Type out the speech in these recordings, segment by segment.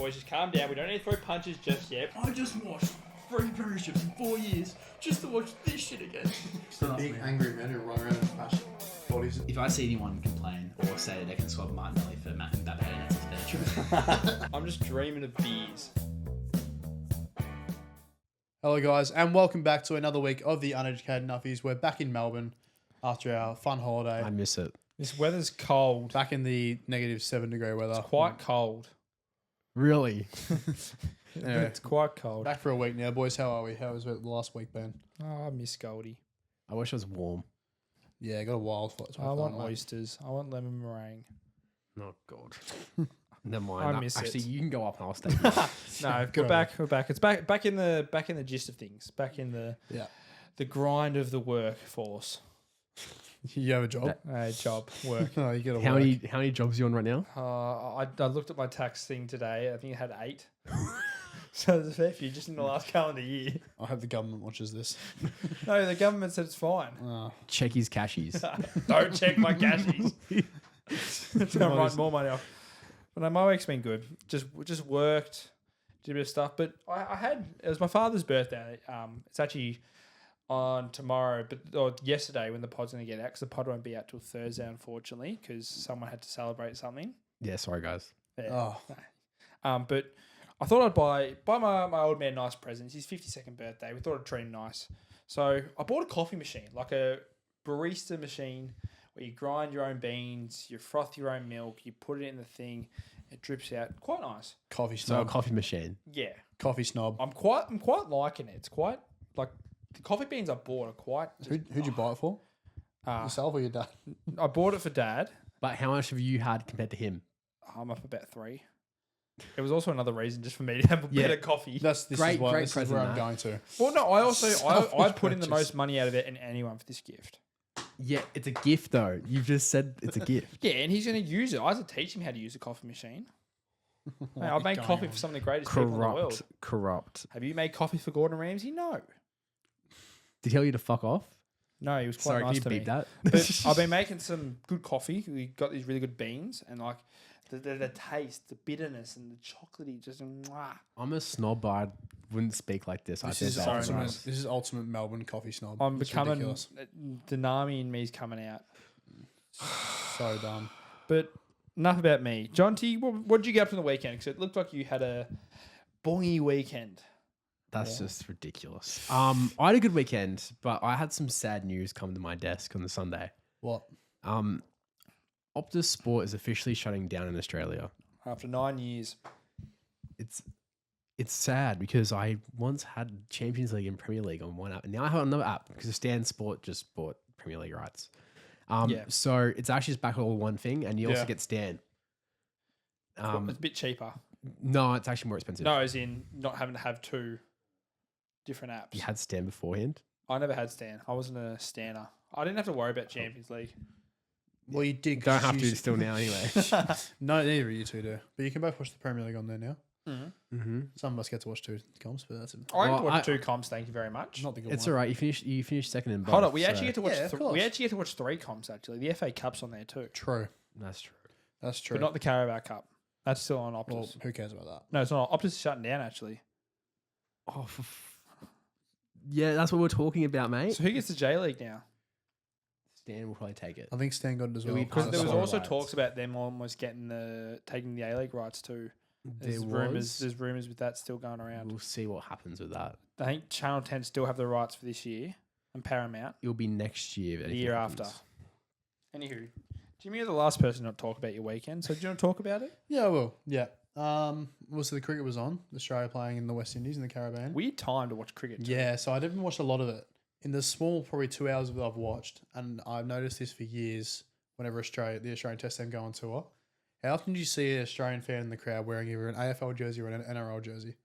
boys. Just calm down. We don't need to throw punches just yet. I just watched 3 premierships in 4 years just to watch this shit again. Big angry men who run around and smash bodies. If I see anyone complain or say that they can swap Martinelli for Matt and Mbappe, that's their truth. I'm just dreaming of beers. Hello, guys, and welcome back to another week of the Uneducated Nuffies. We're back in Melbourne after our fun holiday. I miss it. This weather's cold. Back in the -7-degree weather. It's quite cold. Really? Anyway, It's quite cold. back for a week now, boys. How are we? How has the last week been? Oh, I miss Goldie. I wish it was warm. Yeah, got a wild flight. I want oysters. I want lemon meringue. Oh, God. Never mind. I miss Actually, it. you can go up and I'll stay. No, Good we're back. We're back. It's back in the gist of things. Back in the grind of the workforce. You have a job? Job work. Oh, you got how many jobs are you on right now? I looked at my tax thing today. I think it had 8. So there's a fair few just in the last calendar year. I hope the government watches this. No, the government said it's fine. Check his cashies. Don't check my cashies. It's going to write more money off. But no, my week's been good. Just worked, did a bit of stuff. But it was my father's birthday. It's actually on tomorrow, or yesterday when the pod's going to get out, because the pod won't be out till Thursday, unfortunately, because someone had to celebrate something. Yeah, sorry, guys. Oh. But I thought I'd buy my old man nice presents. His 52nd birthday. We thought I'd treat him nice. So I bought a coffee machine, like a barista machine where you grind your own beans, you froth your own milk, you put it in the thing, it drips out. Quite nice. Coffee So a snob. coffee machine. Yeah. Coffee snob. I'm quite liking it. It's quite like the coffee beans I bought are quite. Who'd you buy it for? Yourself or your dad? I bought it for Dad. But how much have you had compared to him? I'm up about 3. It was also another reason just for me to have a bit of coffee. This is Great where present, I'm that. going to. Well, no, I Selfish put in the purchase. most money out of it in anyone for this gift. Yeah, it's a gift, though. You've just said it's a gift. Yeah, and he's going to use it. I had to teach him how to use a coffee machine. Mate, I've made coffee for some of the greatest people in the world. Corrupt. Have you made coffee for Gordon Ramsay? No. Did he tell you to fuck off? No, he was quite Sorry, nice can to you me. beep that? But I've been making some good coffee. We got these really good beans, and like the taste, the bitterness, and the chocolatey, just mwah. I'm a snob, but I wouldn't speak like this. This I is said sorry, that. ultimate. nice. This is ultimate Melbourne coffee snob. I'm It's becoming ridiculous. the Nami in me's coming out. So dumb. But enough about me. John T, what did you get up to the weekend? Because it looked like you had a bongy weekend. That's just ridiculous. I had a good weekend, but I had some sad news come to my desk on the Sunday. What? Optus Sport is officially shutting down in Australia. After 9 years. It's sad because I once had Champions League and Premier League on one app, and now I have another app because Stan Sport just bought Premier League rights. So it's actually just back all one thing, and you also get Stan. It's a bit cheaper. No, it's actually more expensive. No, as in not having to have 2 different apps. You had Stan beforehand. I never had Stan. I wasn't a Stanner. I didn't have to worry about Champions League. Well, you did. Don't have to still now anyway. No, neither of you two do. But you can both watch the Premier League on there now. Mm-hmm. Some of us get to watch 2 comps, but that's it. I get to Well, watch 2 comps. Thank you very much. Not the good It's one. all right. You finished second in both. Hold on, we so- actually get to watch. Yeah, of course. We actually get to watch 3 comps. Actually, the FA Cup's on there too, True. That's true. That's true. but not the Carabao Cup. That's still on Optus. Well, who cares about that? No, it's not. Optus is shutting down actually. Oh, yeah, that's what we're talking about, mate. So who gets the J League now? Stan will probably take it. I think Stan got it as well. Because there was Sorry. also talks about them almost getting taking the A League rights too. There's rumors with that still going around. We'll see what happens with that. I think Channel 10 still have the rights for this year, and Paramount It'll be next year. If the anything year happens. after. Anywho, Jimmy, you're the last person to not talk about your weekend. So do you want to talk about it? Yeah, I will. Yeah. So the cricket was on. Australia playing in the West Indies in the Caribbean. Weird time to watch cricket. Too. Yeah, so I didn't watch a lot of it. In the small, probably 2 hours that I've watched, and I've noticed this for years, whenever the Australian Test team go on tour, how often do you see an Australian fan in the crowd wearing either an AFL jersey or an NRL jersey?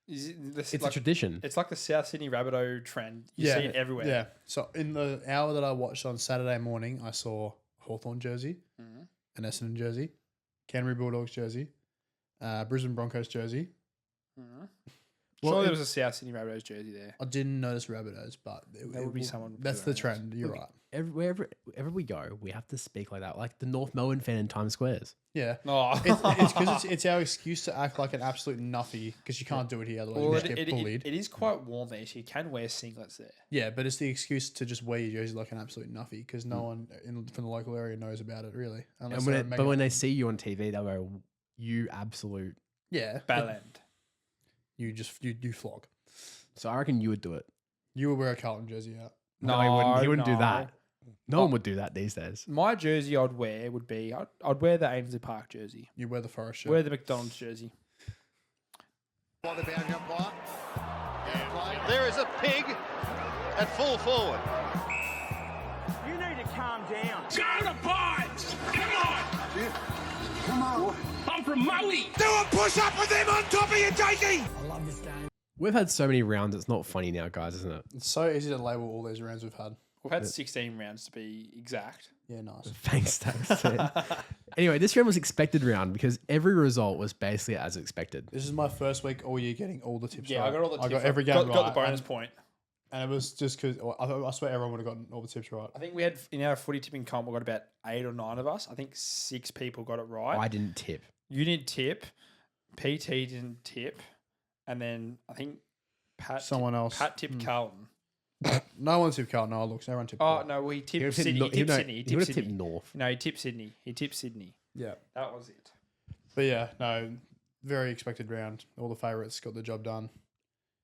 It's It's like, a tradition. It's like the South Sydney Rabbitoh trend. You see it everywhere. Yeah. So in the hour that I watched on Saturday morning, I saw Hawthorn jersey, an Essendon jersey, Canterbury Bulldogs jersey, Brisbane Broncos jersey, Sure, there was a South Sydney Rabbitohs jersey there. I didn't notice Rabbitohs, but There would be someone. That's the trend. You're right. Wherever we go, we have to speak like that, like the North Melbourne fan in Times Squares. Yeah. Oh. It's because it's our excuse to act like an absolute nuffy because you can't do it here. Otherwise, you just get bullied. It is quite warm there, so you can wear singlets there. Yeah, but it's the excuse to just wear your jersey like an absolute nuffy because no one from the local area knows about it really. But when they see you on TV, they'll go, "You absolute Balland." You flog. So I reckon you would do it. You would wear a Carlton jersey out. No, he wouldn't. He wouldn't do that. No one would do that these days. My jersey I'd wear would be I'd wear the Ainsley Park jersey. You wear the Forest shirt. Wear the McDonald's jersey. By the boundary umpire. There is a pig at full forward. You need to calm down. Go to Pines! Come on! I'm from Maui! Do a push-up with him on top of you, Jakey! We've had so many rounds, it's not funny now, guys, isn't it? It's so easy to label all these rounds we've had. We've had 16 rounds to be exact. Yeah, nice. Thanks, Stats. Anyway, this round was expected round because every result was basically as expected. This is my first week all year getting all the tips right. I got all the tips. I got every game right. Got the bonus point. And it was just because I swear everyone would have gotten all the tips right. I think we had, in our footy tipping comp, we got about 8 or 9 of us. I think 6 people got it right. I didn't tip. You didn't tip. PT didn't tip. And then I think someone else. Pat tipped Carlton. No one tipped Carlton. No, looks. Everyone tipped Carlton. No, well, he tipped Sydney. He would have tipped North. No, he tipped Sydney. Yeah. That was it. But yeah, no, very expected round. All the favourites got the job done.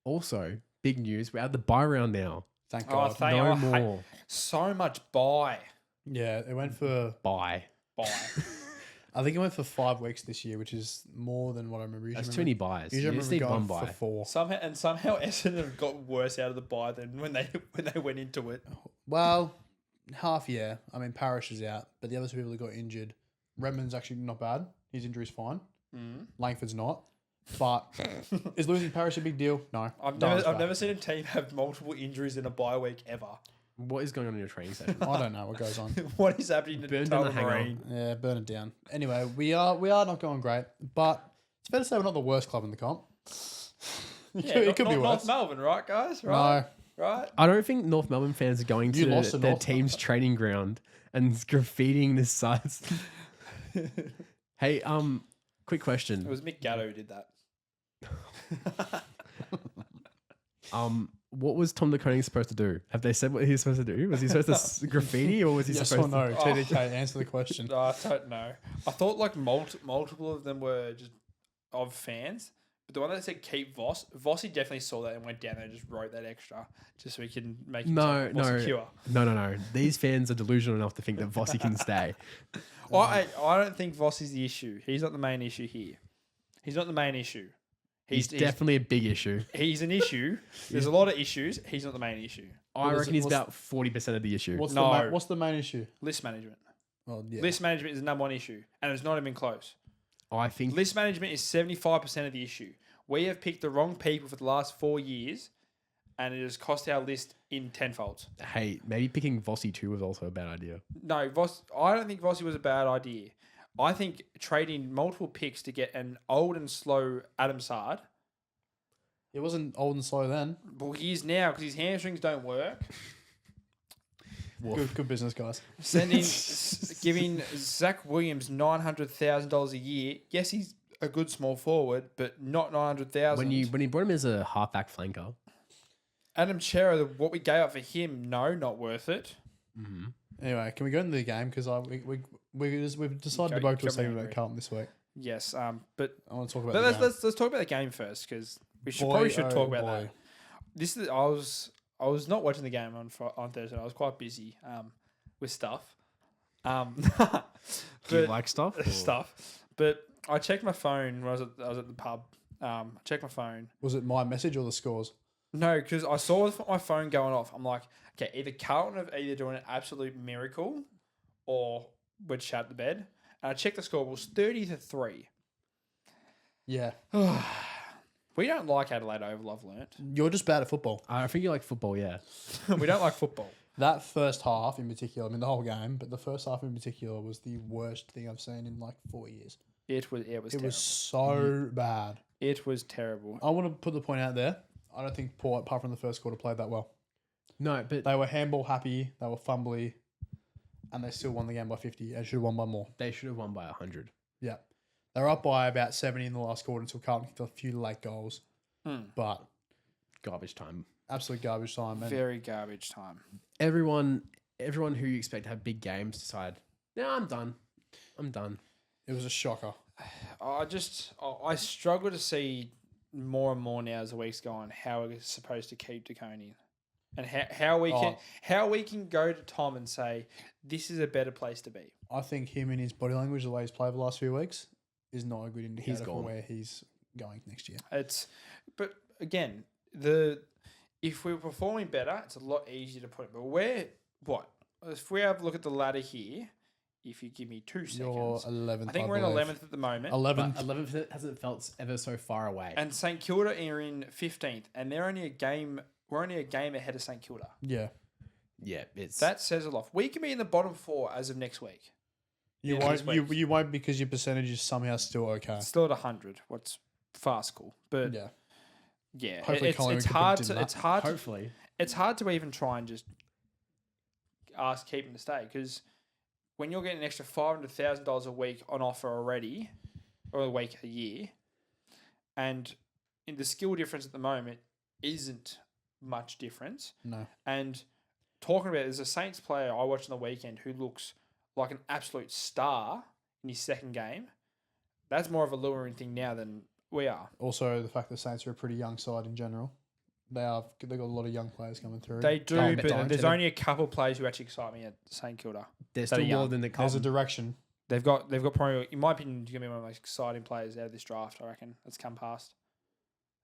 Also, big news. We're at the bye round now. Thank God. No more. So much buy. Yeah, it went for... Bye. I think it went for 5 weeks this year, which is more than what I remember. That's too many buys. Usually you just need one buy. For 4. Somehow Essendon got worse out of the buy than when they went into it. Well, half year. I mean, Parrish is out, but the other 2 people that got injured, Redmond's actually not bad. His injury's fine. Langford's not. But is losing Parrish a big deal? No. I've never seen a team have multiple injuries in a bye week ever. What is going on in your training session? I don't know what goes on. What is happening Burn to down the the hangar. Marine? Yeah, burn it down. Anyway, we are not going great, but it's fair to say we're not the worst club in the comp. It could be worse. North Melbourne, right, guys? Right? No. Right? I don't think North Melbourne fans are going You lost to to their North team's training ground and graffitiing the sides. Hey, quick question. It was Mick Gatto who did that. What was Tom DeConing supposed to do? Have they said what he was supposed to do? Was he supposed to graffiti or was he Yes supposed or to? no? TDK, answer the question. I don't know. I thought like multiple of them were just of fans. But the one that said keep Voss, Vossi definitely saw that and went down there and just wrote that extra just so he can make himself more secure. No. These fans are delusional enough to think that Vossi can stay. I don't think Vossi's the issue. He's not the main issue here. He's not the main issue. He's definitely a big issue. He's an issue. There's a lot of issues. He's not the main issue. I reckon he's about 40% of the issue. What's the main issue? List management. Well, yeah. List management is the number one issue, and it's not even close. I think List management is 75% of the issue. We have picked the wrong people for the last 4 years, and it has cost our list in tenfolds. Hey, maybe picking Vossi too was also a bad idea. No, I don't think Vossi was a bad idea. I think trading multiple picks to get an old and slow Adam Sard. It wasn't old and slow then. Well, he is now because his hamstrings don't work. Good business, guys. Giving Zach Williams $900,000 a year. Yes, he's a good small forward, but not $900,000. When you brought him as a halfback flanker, Adam Chera, what we gave up for him, no, not worth it. Mm-hmm. Anyway, can we go into the game because we've decided to both do a segment about Carlton this week. Yes, but I want to talk about. Let's talk about the game first because we should talk about that. This is I was not watching the game on Thursday. I was quite busy with stuff. do you like stuff? Stuff, but I checked my phone when I was at the pub. I checked my phone. Was it my message or the scores? No, because I saw my phone going off. I'm like, okay, either Carlton have either doing an absolute miracle or we're shut the bed. And I checked the score. It was 30-3. Yeah. We don't like Adelaide Oval, I've learnt. You're just bad at football. I think you like football, yeah. We don't like football. That first half in particular, I mean the whole game, but the first half in particular was the worst thing I've seen in like 4 years. It was It terrible. was so bad. It was terrible. I want to put the point out there. I don't think Port, apart from the first quarter, played that well. No, but They were handball happy. They were fumbly. And they still won the game by 50 and should have won by more. they should have won by 100. Yeah. They were up by about 70 in the last quarter until Carlton kicked a few late goals. But Garbage time. absolute garbage time. And Very garbage time. Everyone who you expect to have big games decide, no, I'm done. it was a shocker. I struggle to see more and more now as the weeks go on how we're supposed to keep DeConey and how we can go to Tom and say this is a better place to be. I think him and his body language, the way he's played the last few weeks, is not a good indicator for gone. where he's going next year. But again, if we're performing better, it's a lot easier to put it. But if we have a look at the ladder here, if you give me 2 seconds, You're 11th. I think we're in 11th at the moment. 11th. 11th hasn't felt ever so far away. And St Kilda are in 15th, and they're only a game. We're only a game ahead of St Kilda. Yeah. Yeah, it's That says a lot. We can be in the bottom 4 as of next week. You Yeah, won't. this week. You won't because your percentage is somehow still okay. Still at 100. What's farcical, but Yeah. it's hard to hopefully. it's hard to even try and just ask keep him to stay because when you're getting an extra $500,000 a week on offer already, or a week a year, and in the skill difference at the moment isn't much difference. No. And talking about there's a Saints player I watched on the weekend who looks like an absolute star in his second game. That's more of a luring thing now than we are. Also, the fact that Saints are a pretty young side in general. They've got a lot of young players coming through. They do, Don't but there's tell them. only a couple of players who actually excite me at St Kilda. There's that are still more young. than the There's a Carlton. direction. They've got probably, in my opinion, going to be one of the most exciting players out of this draft, I reckon, that's come past.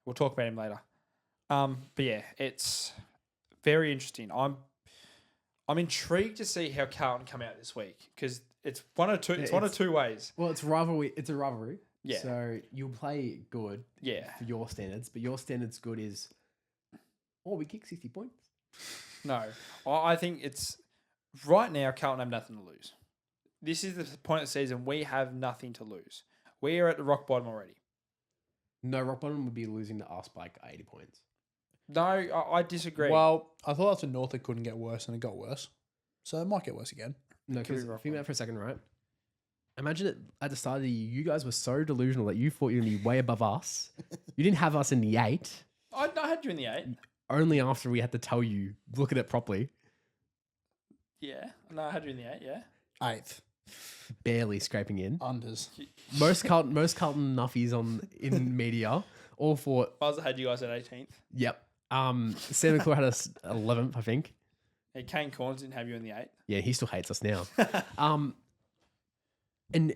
We'll talk about him later. But yeah, it's very interesting. I'm intrigued to see how Carlton come out this week because it's one of two ways. Well, it's rivalry. It's a rivalry. Yeah. So you'll play good. Yeah. For your standards, but your standards good is, we kick 60 points. No, I think it's right now. Carlton have nothing to lose. This is the point of the season. We have nothing to lose. We are at the rock bottom already. No, rock bottom would be losing to us by like 80 points. No, I disagree. Well, I thought after North it couldn't get worse, and it got worse. So it might get worse again. No, Could be because rock think about bottom. it for a second, right? Imagine it at the start of the year, you guys were so delusional that you thought you were going to be way above us. You didn't have us in the 8. I had you in the 8. Only after we had to tell you, look at it properly. Yeah. No, I had you in the 8, yeah. 8th. Barely scraping in. Unders. Most Carlton Nuffies in media all thought, Buzzer had you guys at 18th. yep. Sam McClure had us 11th, I think. Hey, Kane Corns didn't have you in the 8. Yeah, he still hates us now. And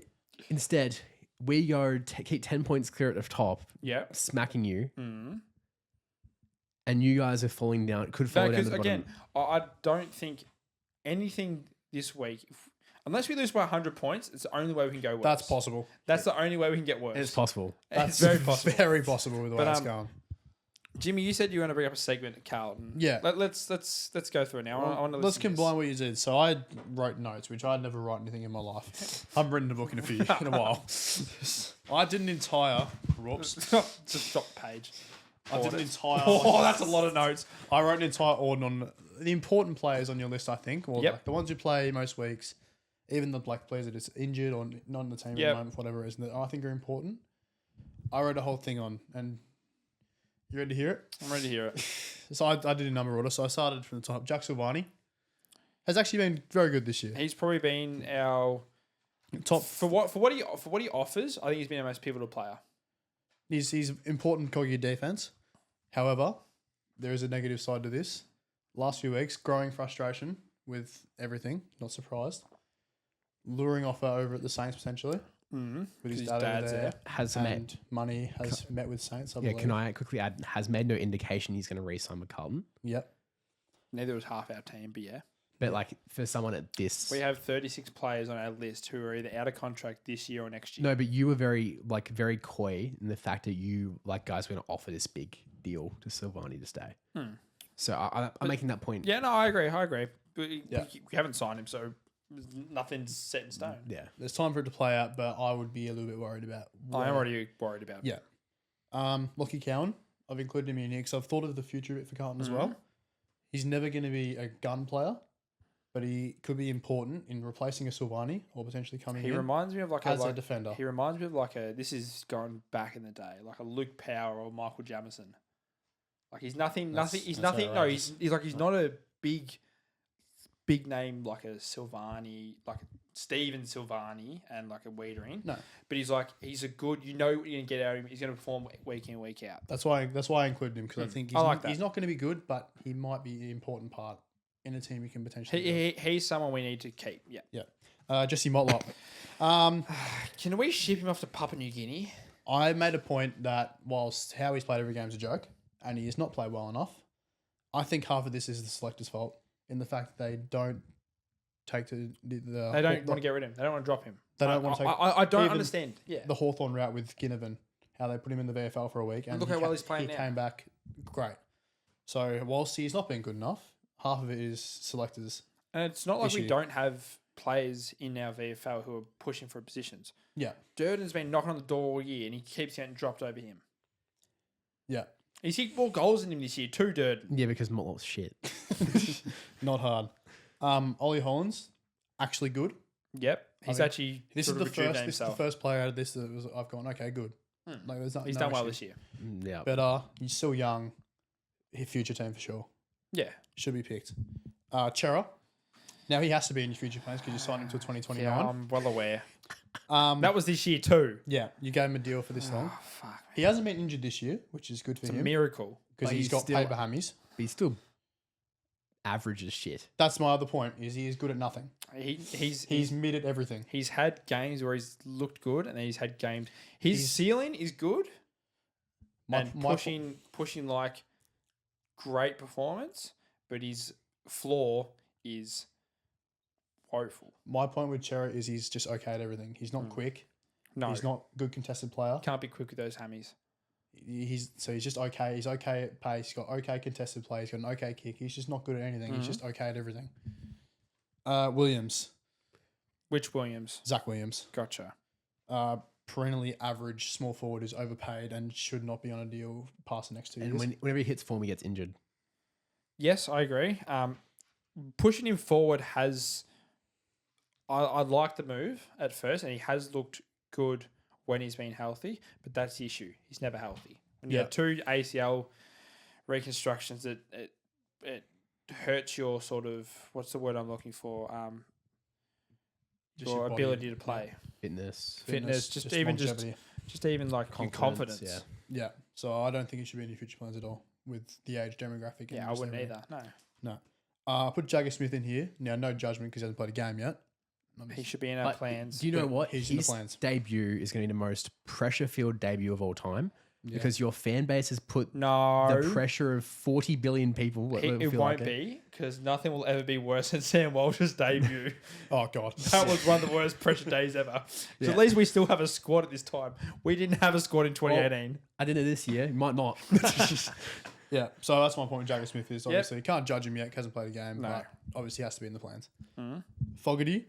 instead, we go keep 10 points clear at the top, Yeah. smacking you, Mm. and you guys are falling down. Could fall down to Because the bottom. again, I don't think anything this week, unless we lose by 100 points, it's the only way we can go worse. That's possible. That's the only way we can get worse. It's possible. It's very possible. Very possible with the way But, it's going. Jimmy, you said you want to bring up a segment at Carlton. Yeah. Let's go through it now. I want to Let's combine what you did. So I wrote notes, which I'd never write anything in my life. I haven't written a book in a while. I did an entire. Whoops. Just drop the page. I did an entire. Oh, that's a lot of notes. I wrote an entire order on the important players on your list. I think, or Yep. like the ones who play most weeks, even the black players that is injured or not in the team at Yep. the moment, for whatever reason, that I think are important. I wrote a whole thing on, and you ready to hear it? I'm ready to hear it. So I did a number order. So I started from the top. Jack Silvani has actually been very good this year. He's probably been our Top. for what he offers. I think he's been our most pivotal player. He's important cog your defense. However, there is a negative side to this. Last few weeks, growing frustration with everything. Not surprised. Luring offer over at the Saints potentially. Mm-hmm. With his His dad over dad's there. there. Has And made, money has met with Saints, I yeah, believe. can I quickly add, has made no indication he's going to re-sign with Carlton. Yep. Neither was half our team, but yeah. But like for someone at this, We have 36 players on our list who are either out of contract this year or next year. no, but you were very coy in the fact that you guys were going to offer this big deal to Silvani to stay. So I'm making that point. Yeah, no, I agree. But Yeah. we haven't signed him, so nothing's set in stone. Yeah. There's time for it to play out, but I would be a little bit worried about. I am already worried about it. Yeah. Lockie Cowan, I've included him in here because I've thought of the future bit for Carlton as well. He's never going to be a gun player, but he could be important in replacing a Silvani or potentially coming in. He reminds me of like as a defender. He reminds me of like a. This is going back in the day, like a Luke Power or Michael Jamison. Like he's nothing. He's nothing. No, he's not a big name like a Silvani, like a Steven Silvani and like a Wiedering. No, but he's a good. You know, you're gonna get out of him. He's gonna perform week in, week out. That's why I included him because I think he's not going to be good, but he might be an important part in a team. He can potentially. He's someone we need to keep. Yeah. Yeah. Jesse Motlop. Can we ship him off to Papua New Guinea? I made a point that whilst how he's played every game is a joke, and he has not played well enough, I think half of this is the selector's fault in the fact that they don't take to the they don't want to get rid of him. They don't want to drop him. They don't want to take. I don't understand. Yeah, the Hawthorn route with Ginnivan, how they put him in the VFL for a week, and look how well he's playing now. He came back great. So whilst he's not been good enough, half of it is selectors. And it's not like we don't have players in our VFL who are pushing for positions. Yeah, Durden's been knocking on the door all year, and he keeps getting dropped over him. Yeah. He's hit more goals than him this year, too, Durden. Yeah, because Motlop's shit. Not hard. Ollie Hollands, actually good. Yep. He's actually this is the first player out of this that I've gone, okay, good. Like, he's done well this year. Yeah. But he's still young. His future team for sure. Yeah. Should be picked. Chera. Now he has to be in your future plans because you signed him till 2029. Yeah, I'm well aware. That was this year too. Yeah, you gave him a deal for this long. Fuck. He hasn't been injured this year, which is good for him. It's a miracle. Because he's got paper hammies. But he's still average as shit. That's my other point, is he is good at nothing. He's mid at everything. He's had games where he's looked good, and then he's had games. His ceiling is good. Pushing like great performance, but his floor is woeful. My point with Chera is he's just okay at everything. He's not quick. No. He's not a good contested player. Can't be quick with those hammies. He's just okay. He's okay at pace. He's got okay contested play. He's got an okay kick. He's just not good at anything. He's just okay at everything. Williams. Which Williams? Zach Williams. Gotcha. Perennially average small forward who's overpaid and should not be on a deal past the next 2 years. And whenever he hits form, he gets injured. Yes, I agree. Pushing him forward has... I like the move at first, and he has looked good when he's been healthy, but that's the issue. He's never healthy. When you have 2 ACL reconstructions, it hurts your sort of... What's the word I'm looking for? Your ability to play. Fitness, just even like your confidence. Yeah. So I don't think it should be in your future plans at all with the age demographic. Yeah, I wouldn't either. No. I put Jagger Smith in here. Now, no judgment because he hasn't played a game yet. He should be in our plans. Do you know what? He's in the plans. Debut is going to be the most pressure-filled debut of all time because your fan base has put the pressure of 40 billion people. It won't be because nothing will ever be worse than Sam Walsh's debut. Oh, God. That was one of the worst pressure days ever. So at least we still have a squad at this time. We didn't have a squad in 2018. I did it this year. You might not. Yeah, so that's my point with Jagger Smith is obviously you can't judge him yet because he hasn't played a game, but obviously he has to be in the plans. Fogarty.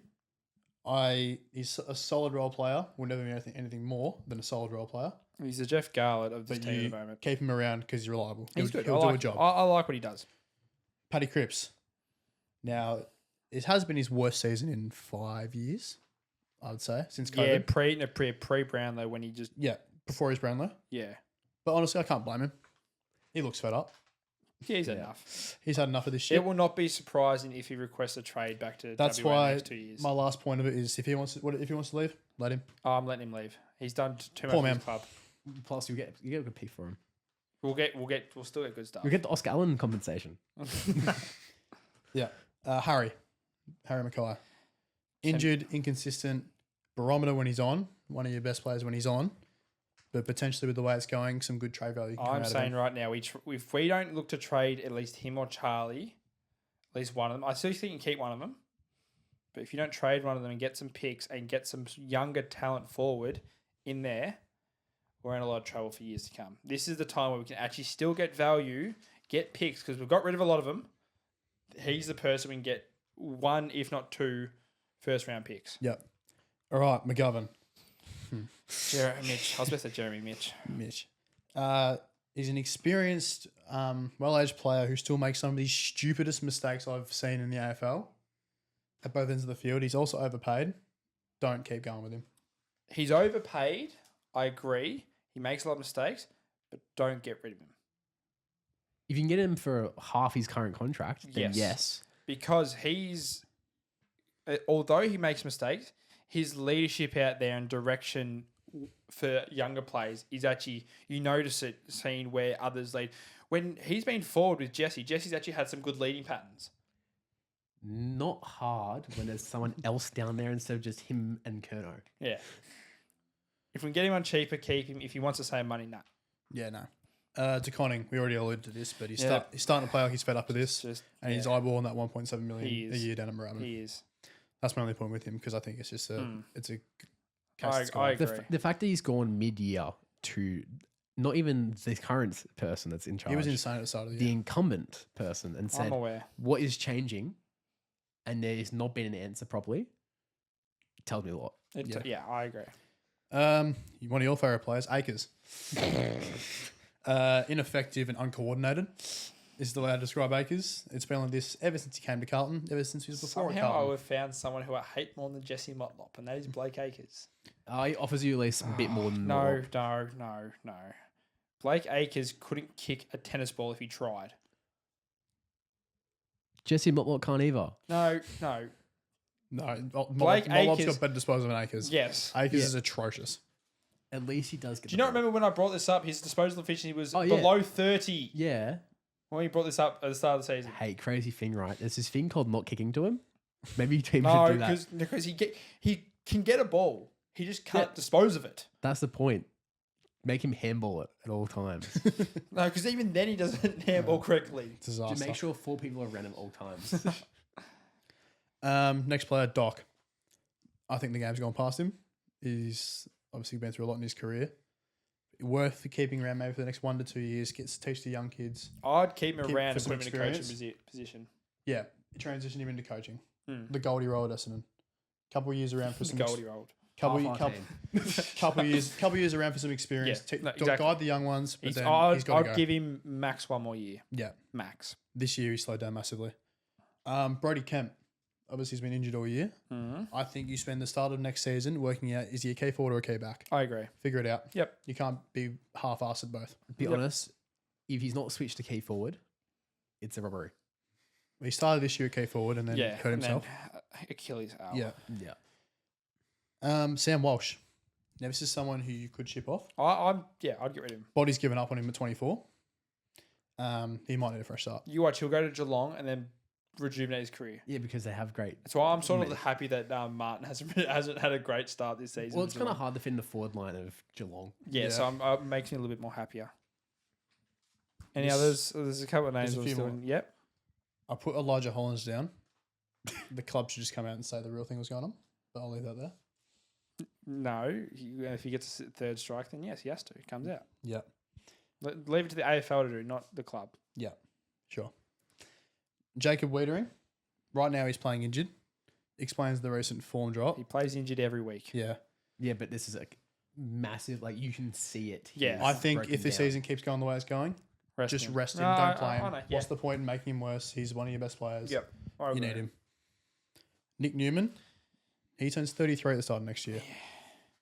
He's a solid role player. Will never be anything more than a solid role player. He's the Jeff Garlett of this team at the moment. Keep him around because he's reliable. He's good. He'll do a job. I like what he does. Paddy Cripps. Now, it has been his worst season in 5 years, I would say, since COVID. Yeah, pre-Brownlow when he just... Yeah, before his Brownlow. Yeah. But honestly, I can't blame him. He looks fed up. Yeah, he's had enough. He's had enough of this shit. It will not be surprising if he requests a trade back to That's WA why next 2 years. My last point of it is if he wants to leave, let him. I'm letting him leave. He's done too much for his club. Plus, you get a good pick for him. We'll still get good stuff. We get the Oscar Allen compensation. Yeah. Harry Mackay. Injured, inconsistent, barometer when he's on. One of your best players when he's on. But potentially with the way it's going, some good trade value. I'm saying right now, if we don't look to trade at least him or Charlie, at least one of them, I still think you can keep one of them. But if you don't trade one of them and get some picks and get some younger talent forward in there, we're in a lot of trouble for years to come. This is the time where we can actually still get value, get picks, because we've got rid of a lot of them. He's the person we can get 1, if not 2, first-round picks. Yep. All right, McGovern. Mitch. I was supposed to say Jeremy Mitch. He's an experienced, well-aged player who still makes some of the stupidest mistakes I've seen in the AFL at both ends of the field. He's also overpaid. Don't keep going with him. He's overpaid. I agree. He makes a lot of mistakes, but don't get rid of him. If you can get him for half his current contract, then yes. Because he's, although he makes mistakes, his leadership out there and direction for younger players is actually, you notice it seeing where others lead. When he's been forward with Jesse, Jesse's actually had some good leading patterns. Not hard when there's someone else down there instead of just him and Kerno. Yeah. If we can get him on cheaper, keep him. If he wants to save money, nah. Yeah, no. DeConning, we already alluded to this, but he's starting to play like he's fed up with this. He's eyeballing that 1.7 million a year down at Moorabbin. He is. That's my only point with him because I think it's just it's a case I agree. The fact that he's gone mid-year to not even the current person that's in charge. He was insane at the start of the year. The incumbent person and said, I'm aware. What is changing? And there has not been an answer properly. It tells me a lot. Yeah, I agree. One of your favourite players, Akers. Ineffective and uncoordinated is the way I describe Akers. It's been like this ever since he came to Carlton, ever since he was before Somehow Carlton. I have found someone who I hate more than Jesse Motlop, and that is Blake Akers. He offers you at least a bit more than No. Blake Akers couldn't kick a tennis ball if he tried. Jesse Motlop can't either. No. Blake Akers got better disposal than Akers. Yes. Akers is atrocious. At least he does get Do you not remember when I brought this up? His disposal efficiency was yeah. below 30 Yeah. when he brought this up at the start of the season. Hey, crazy thing, right? There's this thing called not kicking to him. Maybe you team No, should do that. because he can get a ball. He just can't dispose of it. That's the point. Make him handball it at all times. No, because even then he doesn't handball correctly. Disaster. Just make sure 4 people are around him at all times. Next player, Doc. I think the game's gone past him. He's obviously been through a lot in his career. Worth keeping around maybe for the next 1 to 2 years. Teach the young kids. I'd keep him around for and put him some in a coaching experience. position. Yeah, transition him into coaching. The Goldie roll at Essendon. Couple of years around for some Goldie rolled. couple years around for some experience. Yeah, exactly. Guide the young ones. But then he's got to I'd go. give him max 1 more year. Yeah, Max. this year he slowed down massively. Brody Kemp. Obviously, he's been injured all year. Mm-hmm. I think you spend the start of next season working out, is he a key forward or a key back? I agree. Figure it out. Yep. You can't be half-assed at both. Be honest, if he's not switched to key forward, it's a robbery. He started this year at key forward and then hurt himself. Achilles out. Yeah. Sam Walsh. Now, this is someone who you could ship off. I'd get rid of him. Body's given up on him at 24. He might need a fresh start. You watch, he'll go to Geelong and then rejuvenate his career. Yeah, because they have great. That's why I'm sort of happy that Martin hasn't had a great start this season. Well, it's kind of hard to fit in the forward line of Geelong. Yeah, so it makes me a little bit more happier. Any others? There's a couple of names I was doing. Yep. I put Elijah Hollins down. The club should just come out and say the real thing was going on, but I'll leave that there. No, if he gets a third strike, then yes, he has to. It comes out. Yeah. Leave it to the AFL to do, not the club. Yeah, sure. Jacob Wiedering. Right now he's playing injured. Explains the recent form drop. He plays injured every week. Yeah. Yeah, but this is a massive, like, you can see it. Yeah. I think if the season keeps going the way it's going, rest him. Don't play him. What's the point in making him worse? He's one of your best players. Yep. You need him. Nick Newman. He turns 33 at the start of next year. Yeah.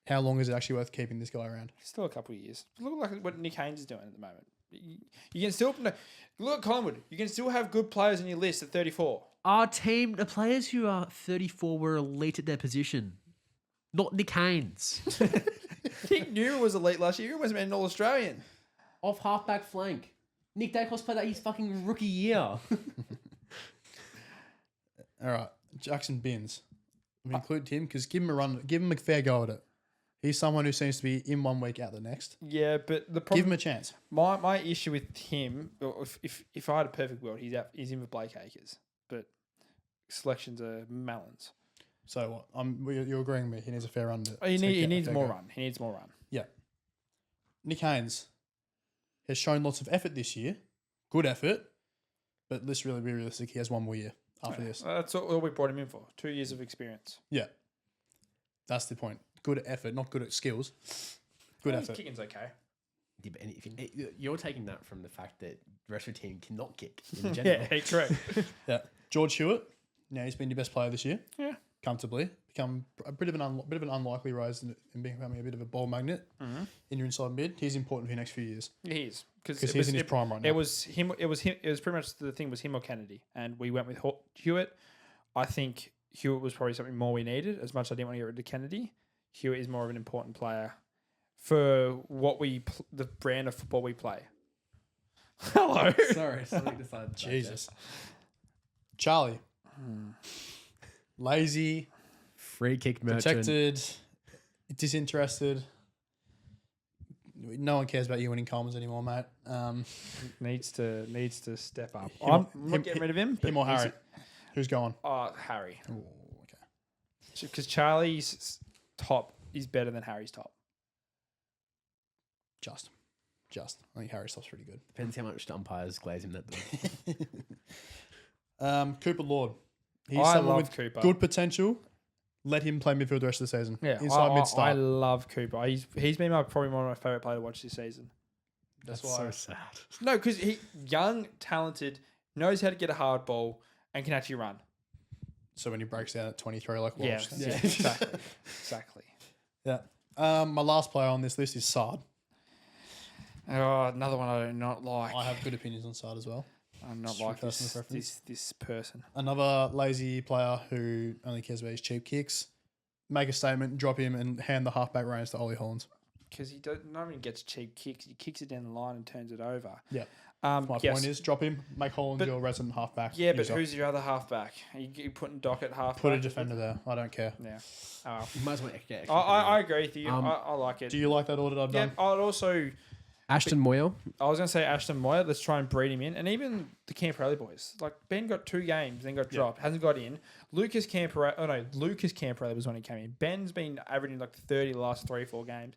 How long is it actually worth keeping this guy around? Still a couple of years. Look like what Nick Haynes is doing at the moment. You can still look at Collingwood. You can still have good players on your list at 34. Our team, the players who are 34 were elite at their position. Not Nick Haynes. Nick Newman was elite last year. He almost made an All-Australian. Off halfback flank. Nick Dacos played that his fucking rookie year. All right. Jackson Binns. We include him because give him a run. Give him a fair go at it. He's someone who seems to be in 1 week out the next. Yeah, but the problem... Give him a chance. My issue with him, if I had a perfect world, he's in with Blake Akers. But selections are melons. So what? You're agreeing with me. He needs a fair run. He needs more run. He needs more run. Yeah. Nick Haynes has shown lots of effort this year. Good effort. But let's really be realistic. He has 1 more year after this. That's all we brought him in for. 2 years of experience. Yeah. That's the point. Good at effort, not good at skills. Good effort. Kicking's okay. Yeah, but you're taking that from the fact that the rest of the team cannot kick in general. Yeah, correct. Yeah. George Hewitt. Now he's been your best player this year. Yeah. Comfortably. Become a bit of an unlikely rise in becoming a bit of a ball magnet in your inside mid. He's important for the next few years. He is. Because he's in his prime right now. It was him. It was pretty much the thing was him or Kennedy. And we went with Hewitt. I think Hewitt was probably something more we needed. As much as I didn't want to get rid of Kennedy, Hewitt is more of an important player for what the brand of football we play. Hello. Sorry, something decided. Jesus. Charlie. Lazy. Free kick merchant. Protected. Disinterested. No one cares about you winning Commons anymore, mate. Needs to step up. I'm not getting rid of him. Him or Harry? Who's going? Harry. Ooh, okay. Because Charlie's top is better than Harry's top. Just. I think Harry's top's pretty good. Depends how much the umpires glaze him that door. Cooper Lord. He's I someone love with Cooper. good potential. Let him play midfield the rest of the season. Yeah, Inside mid I start. love Cooper. He's been probably one of my favorite players to watch this season. That's so sad. No, because he young, talented, knows how to get a hard ball, and can actually run. So when he breaks down at 23 like Walsh. Yeah, exactly. Yeah. My last player on this list is Sard. Oh, another one I do not like. I have good opinions on Sard as well. I'm not Just like from personal preference. this person. Another lazy player who only cares about his cheap kicks. Make a statement, drop him, and hand the halfback reins to Ollie Hollands. Because he not even gets cheap kicks. He kicks it down the line and turns it over. Yeah. My Point is, drop him, make Hollands your resident halfback. Yeah, but who's your other halfback? Are you putting Doc at halfback? Put a defender there. I don't care. Yeah. Oh, well. You might as well get I agree with you. I like it. Do you like that order I've done? I'd also... Ashton Moyle. I was going to say Ashton Moyer. Let's try and breed him in. And even the Camperelli boys. Like, Ben got 2 games, then got dropped. Hasn't got in. Lucas Camperelli was when he came in. Ben's been averaging like 30 the last 3-4 games.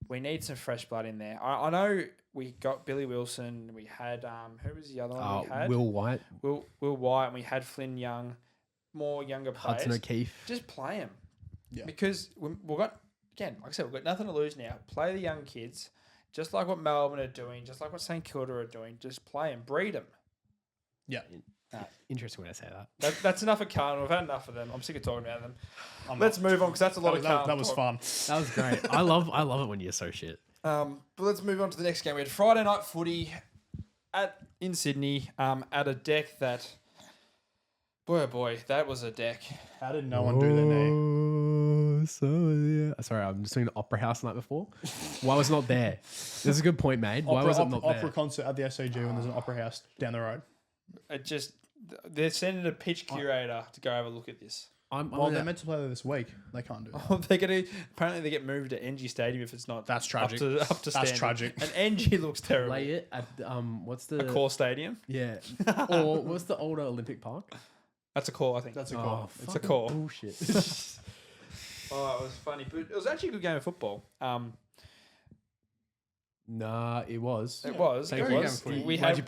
We need some fresh blood in there. I know we got Billy Wilson. We had, who was the other one we had? Will White. Will White. And we had Flynn Young. More younger players. Hudson O'Keefe. Just play them. Yeah. Because we've got, again, like I said, we've got nothing to lose now. Play the young kids. Just like what Melbourne are doing, just like what St Kilda are doing, just play and breed them. Yeah. Interesting when I say that. That's enough of Carlton. We've had enough of them. I'm sick of talking about them. Let's move on because that's a lot of Carlton. That was fun. That was great. I love it when you're so shit. But let's move on to the next game. We had Friday night footy in Sydney at a deck that, boy oh boy, that was a deck. How did no one do their knee? Sorry, I'm just doing the Opera House the night before. Why was it not there? There's a good point made. Why was it not there? Opera concert at the SAG when there's an opera house down the road. They're sending a pitch curator to go have a look at this. They're meant to play there this week. They can't do it. Apparently they get moved to NG Stadium if it's not. That's tragic. Up to That's standard. tragic. And NG looks terrible. Play it at what's the A core stadium. Yeah. Or what's the older Olympic Park? That's a core, I think. That's a call. It's a core. Bullshit. Oh, it was funny, but it was actually a good game of football. Nah, it was. It was. Thank It you. was. We had a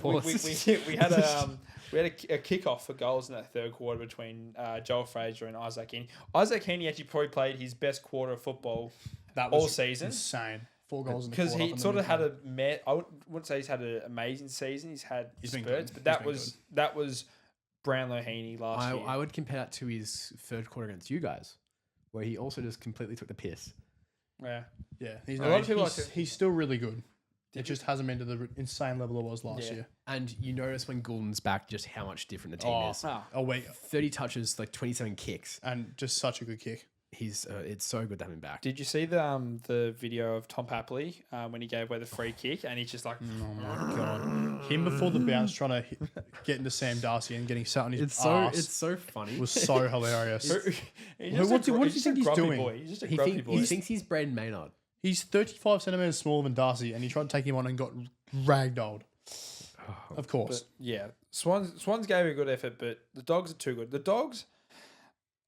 kickoff for goals in that third quarter between Joel Fraser and Isaac Heaney. Isaac Heaney actually probably played his best quarter of football all season. Insane. 4 goals in the because quarter. he sort of had I wouldn't say he's had an amazing season. He's had been spurts, good. but that was Brownlow Heaney last year. I would compare that to his third quarter against you guys, where he also just completely took the piss. Yeah. Yeah. He's still really good. It just hasn't been to the insane level it was last year. And you notice when Goulden's back just how much different the team is. Oh, wait. 30 touches, like 27 kicks. And just such a good kick. It's so good to have him back. Did you see the video of Tom Papley when he gave away the free kick and he's just like, oh my god, him before the bounce trying to get into Sam Darcy and getting sat on his ass. It's so funny. Was so hilarious. what do you think he's doing? Boy. He's just a grumpy boy. He thinks he's Braden Maynard. He's 35 centimeters smaller than Darcy, and he tried to take him on and got ragdolled. Of course. But, yeah, Swans gave a good effort, but the Dogs are too good. The Dogs,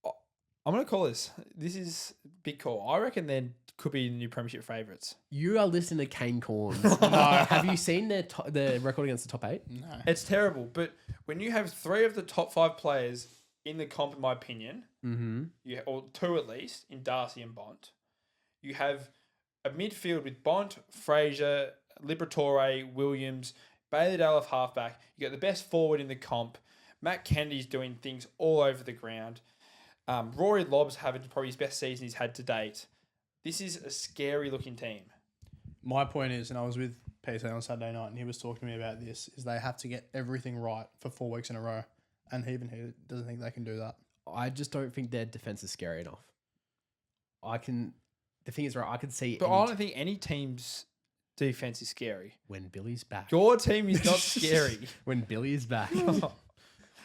I'm going to call this. This is a big call. I reckon they could be the new premiership favourites. You are listening to Kane Corns. Have you seen their record against the top 8? No. It's terrible, but when you have 3 of the top 5 players in the comp, in my opinion, or 2 at least, in Darcy and Bont, you have a midfield with Bont, Fraser, Liberatore, Williams, Bailey Dale off halfback. You got the best forward in the comp. Matt Kennedy's doing things all over the ground. Rory Lobb's having probably his best season he's had to date. This is a scary looking team. My point is, and I was with Peter on Saturday night, and he was talking to me about this, is they have to get everything right for 4 weeks in a row. And he doesn't think they can do that. I just don't think their defense is scary enough. The thing is, right, I can see... But I don't think any team's defense is scary. When Billy's back. Your team is not scary. When Billy is back.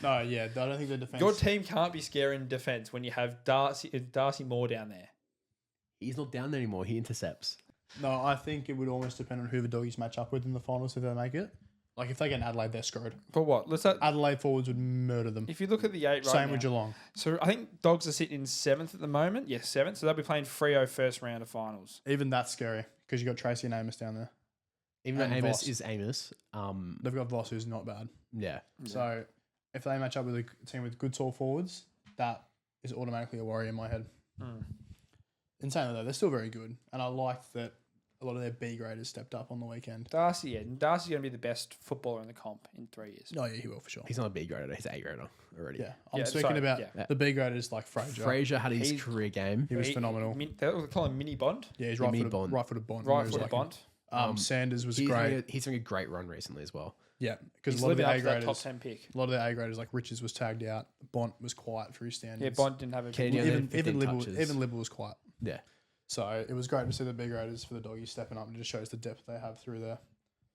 No, yeah, I don't think the defense... Your team can't be scary in defense when you have Darcy Moore down there. He's not down there anymore. He intercepts. No, I think it would almost depend on who the Doggies match up with in the finals if they make it. Like, if they get Adelaide, they're screwed. For what? Adelaide forwards would murder them. If you look at the 8 right Same now, with Geelong. So I think Dogs are sitting in 7th at the moment. Yes, 7th. So they'll be playing Freo first round of finals. Even that's scary because you got Tracy and Amos down there. Even though And Amos Voss. is Amos. They've got Voss, who's not bad. Yeah. So if they match up with a team with good tall forwards, that is automatically a worry in my head. In saying that, though, they're still very good. And I liked that a lot of their B graders stepped up on the weekend. Darcy's going to be the best footballer in the comp in 3 years. Oh, yeah, he will for sure. He's not a B grader. He's an A grader already. Yeah, I'm speaking about the B graders like Fraser. Fraser had his career game. He was phenomenal. They call him Mini Bond. Yeah, he's Mini right-footed Bond. Right-footed Bond. Sanders was He's great. He's having a great run recently as well. Yeah, because He's a lot of living the up A to that top graders, 10 pick. a lot of the A graders like Richards was tagged out. Bond was quiet for his standards. Yeah, Bond didn't have a Kenny big only had 15 touches. Even Libble was quiet. Yeah. So it was great to see the B graders for the Doggies stepping up. It just shows the depth they have through there.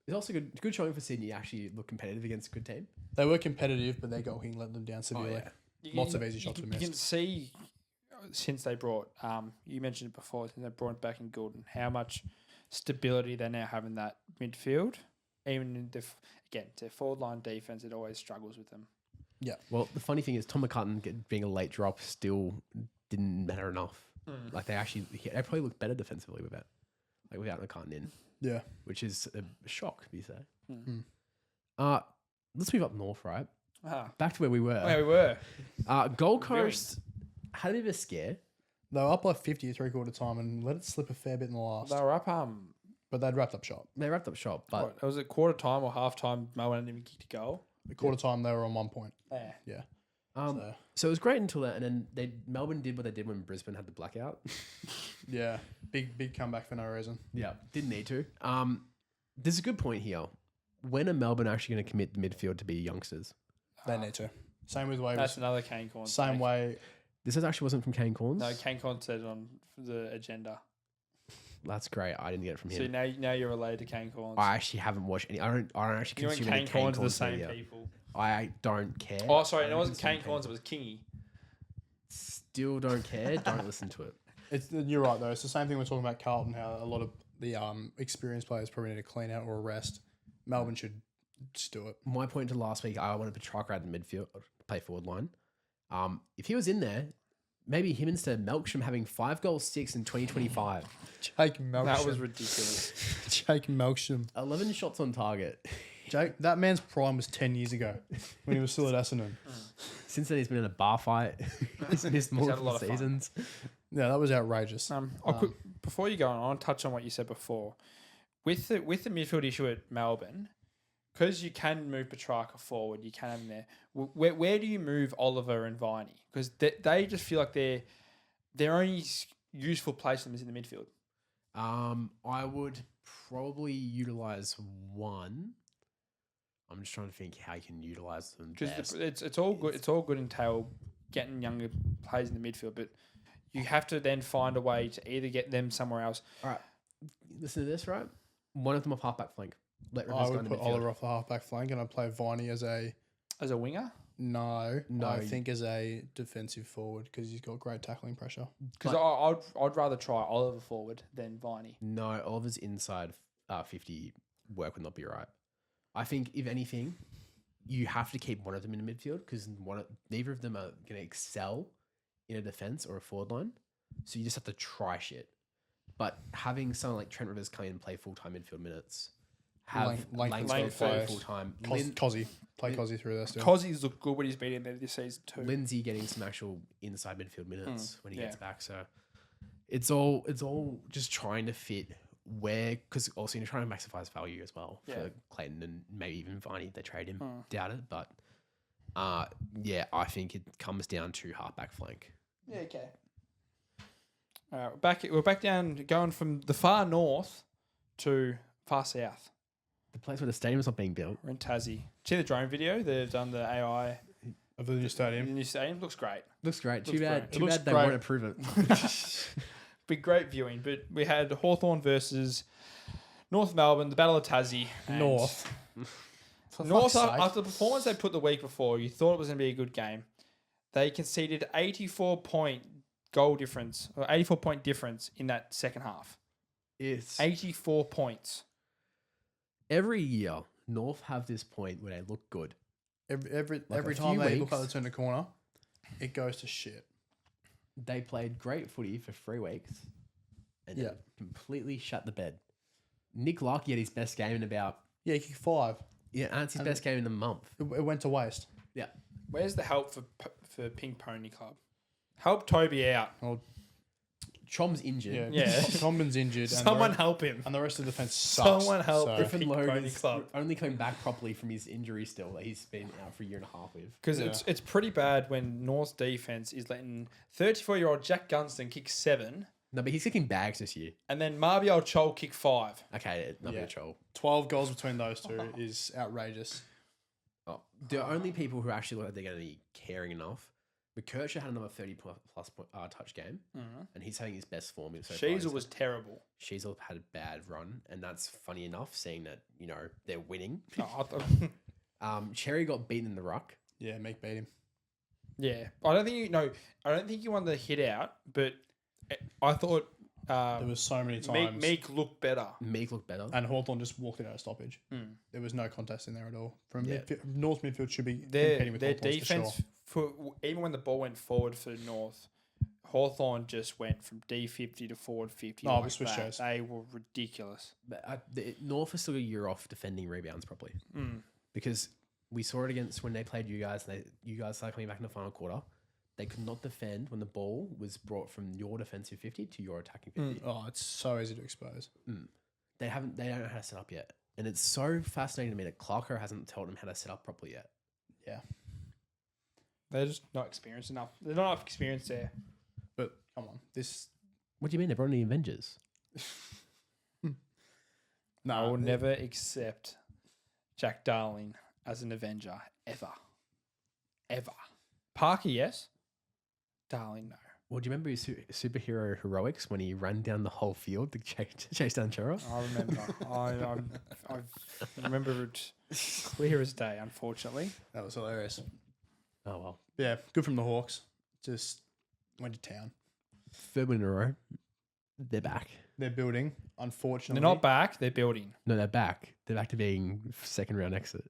It's also good showing for Sydney actually look competitive against a good team. They were competitive, but their goal kicking let them down severely. Lots of easy shots were You can missed. see since they brought, you mentioned it before, since they brought it back in Goulden, how much stability they now have in that midfield. Even in their forward line defense, it always struggles with them. Yeah. Well, the funny thing is Tom McCutton being a late drop still didn't matter enough. Like they probably look better defensively without McCutton in. Yeah. Which is a shock, you say. Let's move up north, right? Back to where we were. Where we were. Gold Coast had a bit of a scare. They were up by 50 at three-quarter time and let it slip a fair bit in the last. They were up. But they'd wrapped up shop. They wrapped up shop, but was it quarter time or half time? Melbourne didn't even kick a goal. The quarter time, they were on 1 point. Yeah. So it was great until that, and then Melbourne did what they did when Brisbane had the blackout. Yeah. Big comeback for no reason. Yeah, didn't need to. There's a good point here. When are Melbourne actually going to commit the midfield to be youngsters? They need to. Same with Waivers. That's another Kane Corn. Same way. This actually wasn't from Kane Corns. No, Kane Corn said it on the agenda. That's great. I didn't get it from So him. now you're related to Kane Corns. I actually haven't watched any. I don't actually You and consume any Kane Kane Corns are the Corns same media. people. I don't care. Oh, sorry, it wasn't Kane Corns. It was Kingy. Still don't care. Don't listen to it. You're right, though. It's the same thing we're talking about Carlton, how a lot of the experienced players probably need to clean out or a rest. Melbourne should just do it. My point to last week, I wanted Petrarca at the midfield, play forward line. If he was in there, maybe him instead of Melksham having 5 goals, 6 in 2025. Jake Melksham. That was ridiculous. Jake Melksham. 11 shots on target. Jake, that man's prime was 10 years ago when he was still at Essendon. Since then, he's been in a bar fight. He's missed had a multiple lot of fun. seasons. Yeah, that was outrageous. Before you go on, I want to touch on what you said before. With the midfield issue at Melbourne, because you can move Petrarca forward, you can have him there. Where do you move Oliver and Viney? Because they just feel like their only useful place for them is in the midfield. I would probably utilize one. I'm just trying to think how you can utilize them best. Because it's all good. It's all good until getting younger players in the midfield, but you have to then find a way to either get them somewhere else. All right, listen to this. Right, one of them off halfback flank. Let Rivers I go would into put midfield. Oliver off the halfback flank and I'd play Viney as a... As a winger? No, No. I think as a defensive forward because he's got great tackling pressure. Because I'd rather try Oliver forward than Viney. No, Oliver's inside 50 work would not be right. I think, if anything, you have to keep one of them in the midfield because neither of them are going to excel in a defense or a forward line. So you just have to try shit. But having someone like Trent Rivers come in and play full-time midfield minutes, have Langford play full-time. Cozzy. Play Cozzy through there still. Cozzy's looked good when he's been in there this season too. Lindsay getting some actual inside midfield minutes when he gets back. So it's all just trying to fit where, because also you're trying to maximize value as well Yeah. for Clayton and maybe even Viney if they trade him. Doubt it, but yeah, I think it comes down to halfback flank. Yeah, okay. We're back down, going from the far north to far south. The place where the stadium's not being built. We're in Tassie. See the drone video? They've done the AI. Of the new The stadium. new stadium looks great. Looks great. Looks Too bad. great. Too It looks bad they great. won't approve it. Be great viewing. But we had Hawthorn versus North Melbourne, the Battle of Tassie. and North. For North, fuck's sake. after the performance they put the week before, you thought it was going to be a good game. They conceded 84-point goal difference, or 84-point difference in that second half. It's 84 points. every year North have this point where they look good. Every a time few they look weeks. like they turn the corner, it goes to shit. They played great footy for 3 weeks and then Yeah. completely shut the bed. Nick Larkey had his best game in about Yeah, he kicked 5. and it's his And- best game in a month. It went to waste. Yeah. Where's the help for Pink Pony Club? Help Toby out. Well, Chom's injured. yeah, Yeah. Tomlin's injured. Someone help him. And the rest of the defense sucks. Someone help so- Griffin Griffin Logan Pony is Club. only coming back properly from his injury still that he's been out for a year and a half with. Because Yeah. it's pretty bad when North's defense is letting 34-year-old Jack Gunston kick 7 No, but he's kicking bags this year. and then Marbial Chol kick 5. Okay, not Yeah. a troll. 12 goals between those two is outrageous. Oh, the only people who actually look like they're going to be caring enough. McKercher had another 30 plus touch game, and he's having his best form. So far. Sheasel was terrible. Sheasel had a bad run, and that's funny enough, seeing that they're winning. Oh, I thought- Cherry got beaten in the ruck. Yeah, Meek beat him. yeah, I don't think you won the hit out, but I thought There was so many times. Meek looked better. Meek looked better. And Hawthorn just walked in at a stoppage. There was no contest in there at all. From Yeah. North midfield should be Their competing with Hawthorns defense for sure. for even when the ball went forward for North, Hawthorn just went from D50 to forward 50. Oh, like we switched that. shows. They were ridiculous. But North is still a year off defending rebounds properly. Because we saw it against when they played you guys. You guys started coming back in the final quarter. They could not defend when the ball was brought from your defensive 50 to your attacking 50. Oh, it's so easy to expose. They don't know how to set up yet. And it's so fascinating to me that Clarko hasn't told them how to set up properly yet. Yeah. They're just not experienced enough. They're not enough experience there. But come on. This. What do you mean? They're on the Avengers. No, I will never accept Jack Darling as an Avenger ever. Ever. Parker, yes. Darling, no. Well, do you remember his superhero heroics when he ran down the whole field to chase down Churro? I remember. I remember it clear as day, unfortunately. That was hilarious. Oh, well. Yeah, good from the Hawks. Just went to town. Third win in a row. They're back. They're building. Unfortunately, They're not back, they're building. No, they're back. They're back to being second round exit.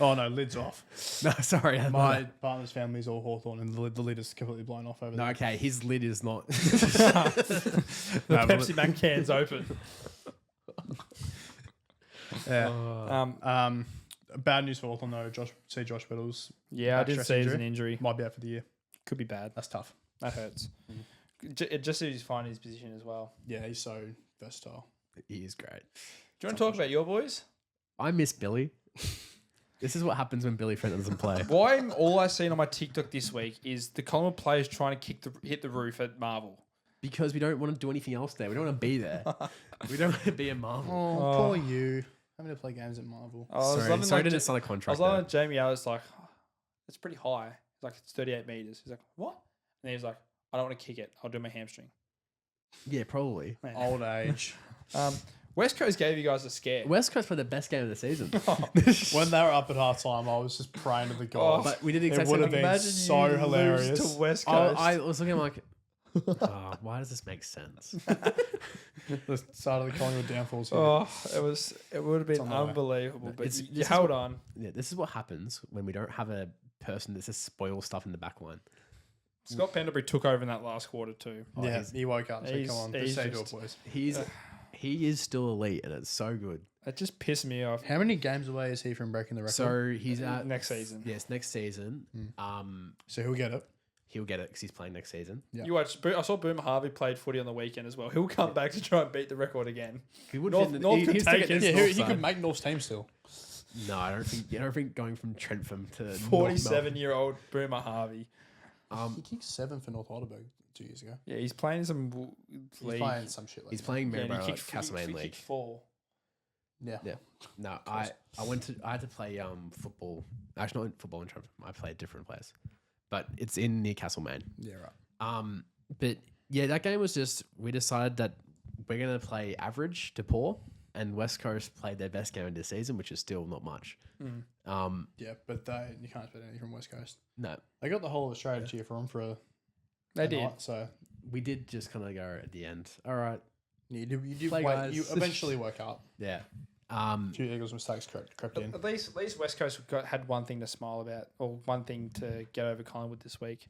Oh no, lid's off. No, sorry. My partner's family's all Hawthorn, and the lid is completely blown off over No, there. okay. His lid is not. The Pepsi Man can's open. Yeah. Bad news for Hawthorn though. Josh Bettles. Yeah, I back did stress see it as injury. an injury. Might be out for the year. Could be bad. That's tough. That hurts. It just seems he's finding his position as well. Yeah, he's so versatile. He is great. Do you want to talk about your boys? I miss Billy. This is what happens when Billy Fenton doesn't play. Why all I've seen on my TikTok this week is the Collingwood players trying to hit the roof at Marvel. Because we don't want to do anything else there. We don't want to be there. We don't want to be a Marvel. Oh, poor you. Having to play games at Marvel. I was Sorry, loving, sorry like, to sign a I was contract. loving Jamie Ellis like, it's pretty high. He's like, it's 38 meters. He's like, what? And he's like, I don't want to kick it. I'll do my hamstring. Yeah, probably. Man. Old age. West Coast gave you guys a scare. West Coast played the best game of the season. When they were up at half time, I was just praying to the gods. But we did the it exact would same have thing. been Imagine so you hilarious. lose to West I, Coast. I was looking like, why does this make sense? The start of the Collingwood downfalls. Here. Oh, it would have been on the way. unbelievable. But It's- you this is held what- on. Yeah, this is what happens when we don't have a person that just spoils stuff in the back line. Scott Penderbury took over in that last quarter too. Yeah, he woke up and said, he's- "Come on, he's just say to it, just- boys." He is still elite, and it's so good. It just pissed me off. How many games away is he from breaking the record? So he's at Next season. Yes, next season. So he'll get it. he'll get it because he's playing next season. Yeah. You watch. I saw Boomer Harvey played footy on the weekend as well. He'll come back to try and beat the record again. He would North could take it. Yeah, North he side. could make North's team still. No, I don't think going from Trentham to 47-year-old Boomer Harvey. He kicked 7 for North Heidelberg 2 years ago. Yeah, he's playing some He's league. playing some shit like He's that. playing Yeah, and Maryborough he at kicked Castlemaine League. 4. Yeah. Yeah. No, I had to play football. Actually, not football in Trentham. I played different players, but it's in near Castlemaine. Yeah, right. But yeah, that game was just we decided that we're gonna play average to poor, and West Coast played their best game of this season, which is still not much. Yeah, but you can't expect anything from West Coast. No, They got the whole of Australia to cheer for them for a They did. night, so we did just kind of go at the end. All right, you do Play, wait, guys. you eventually woke up. yeah. A few Eagles mistakes crept in. At least West Coast had one thing to smile about, or one thing to get over Collingwood this week.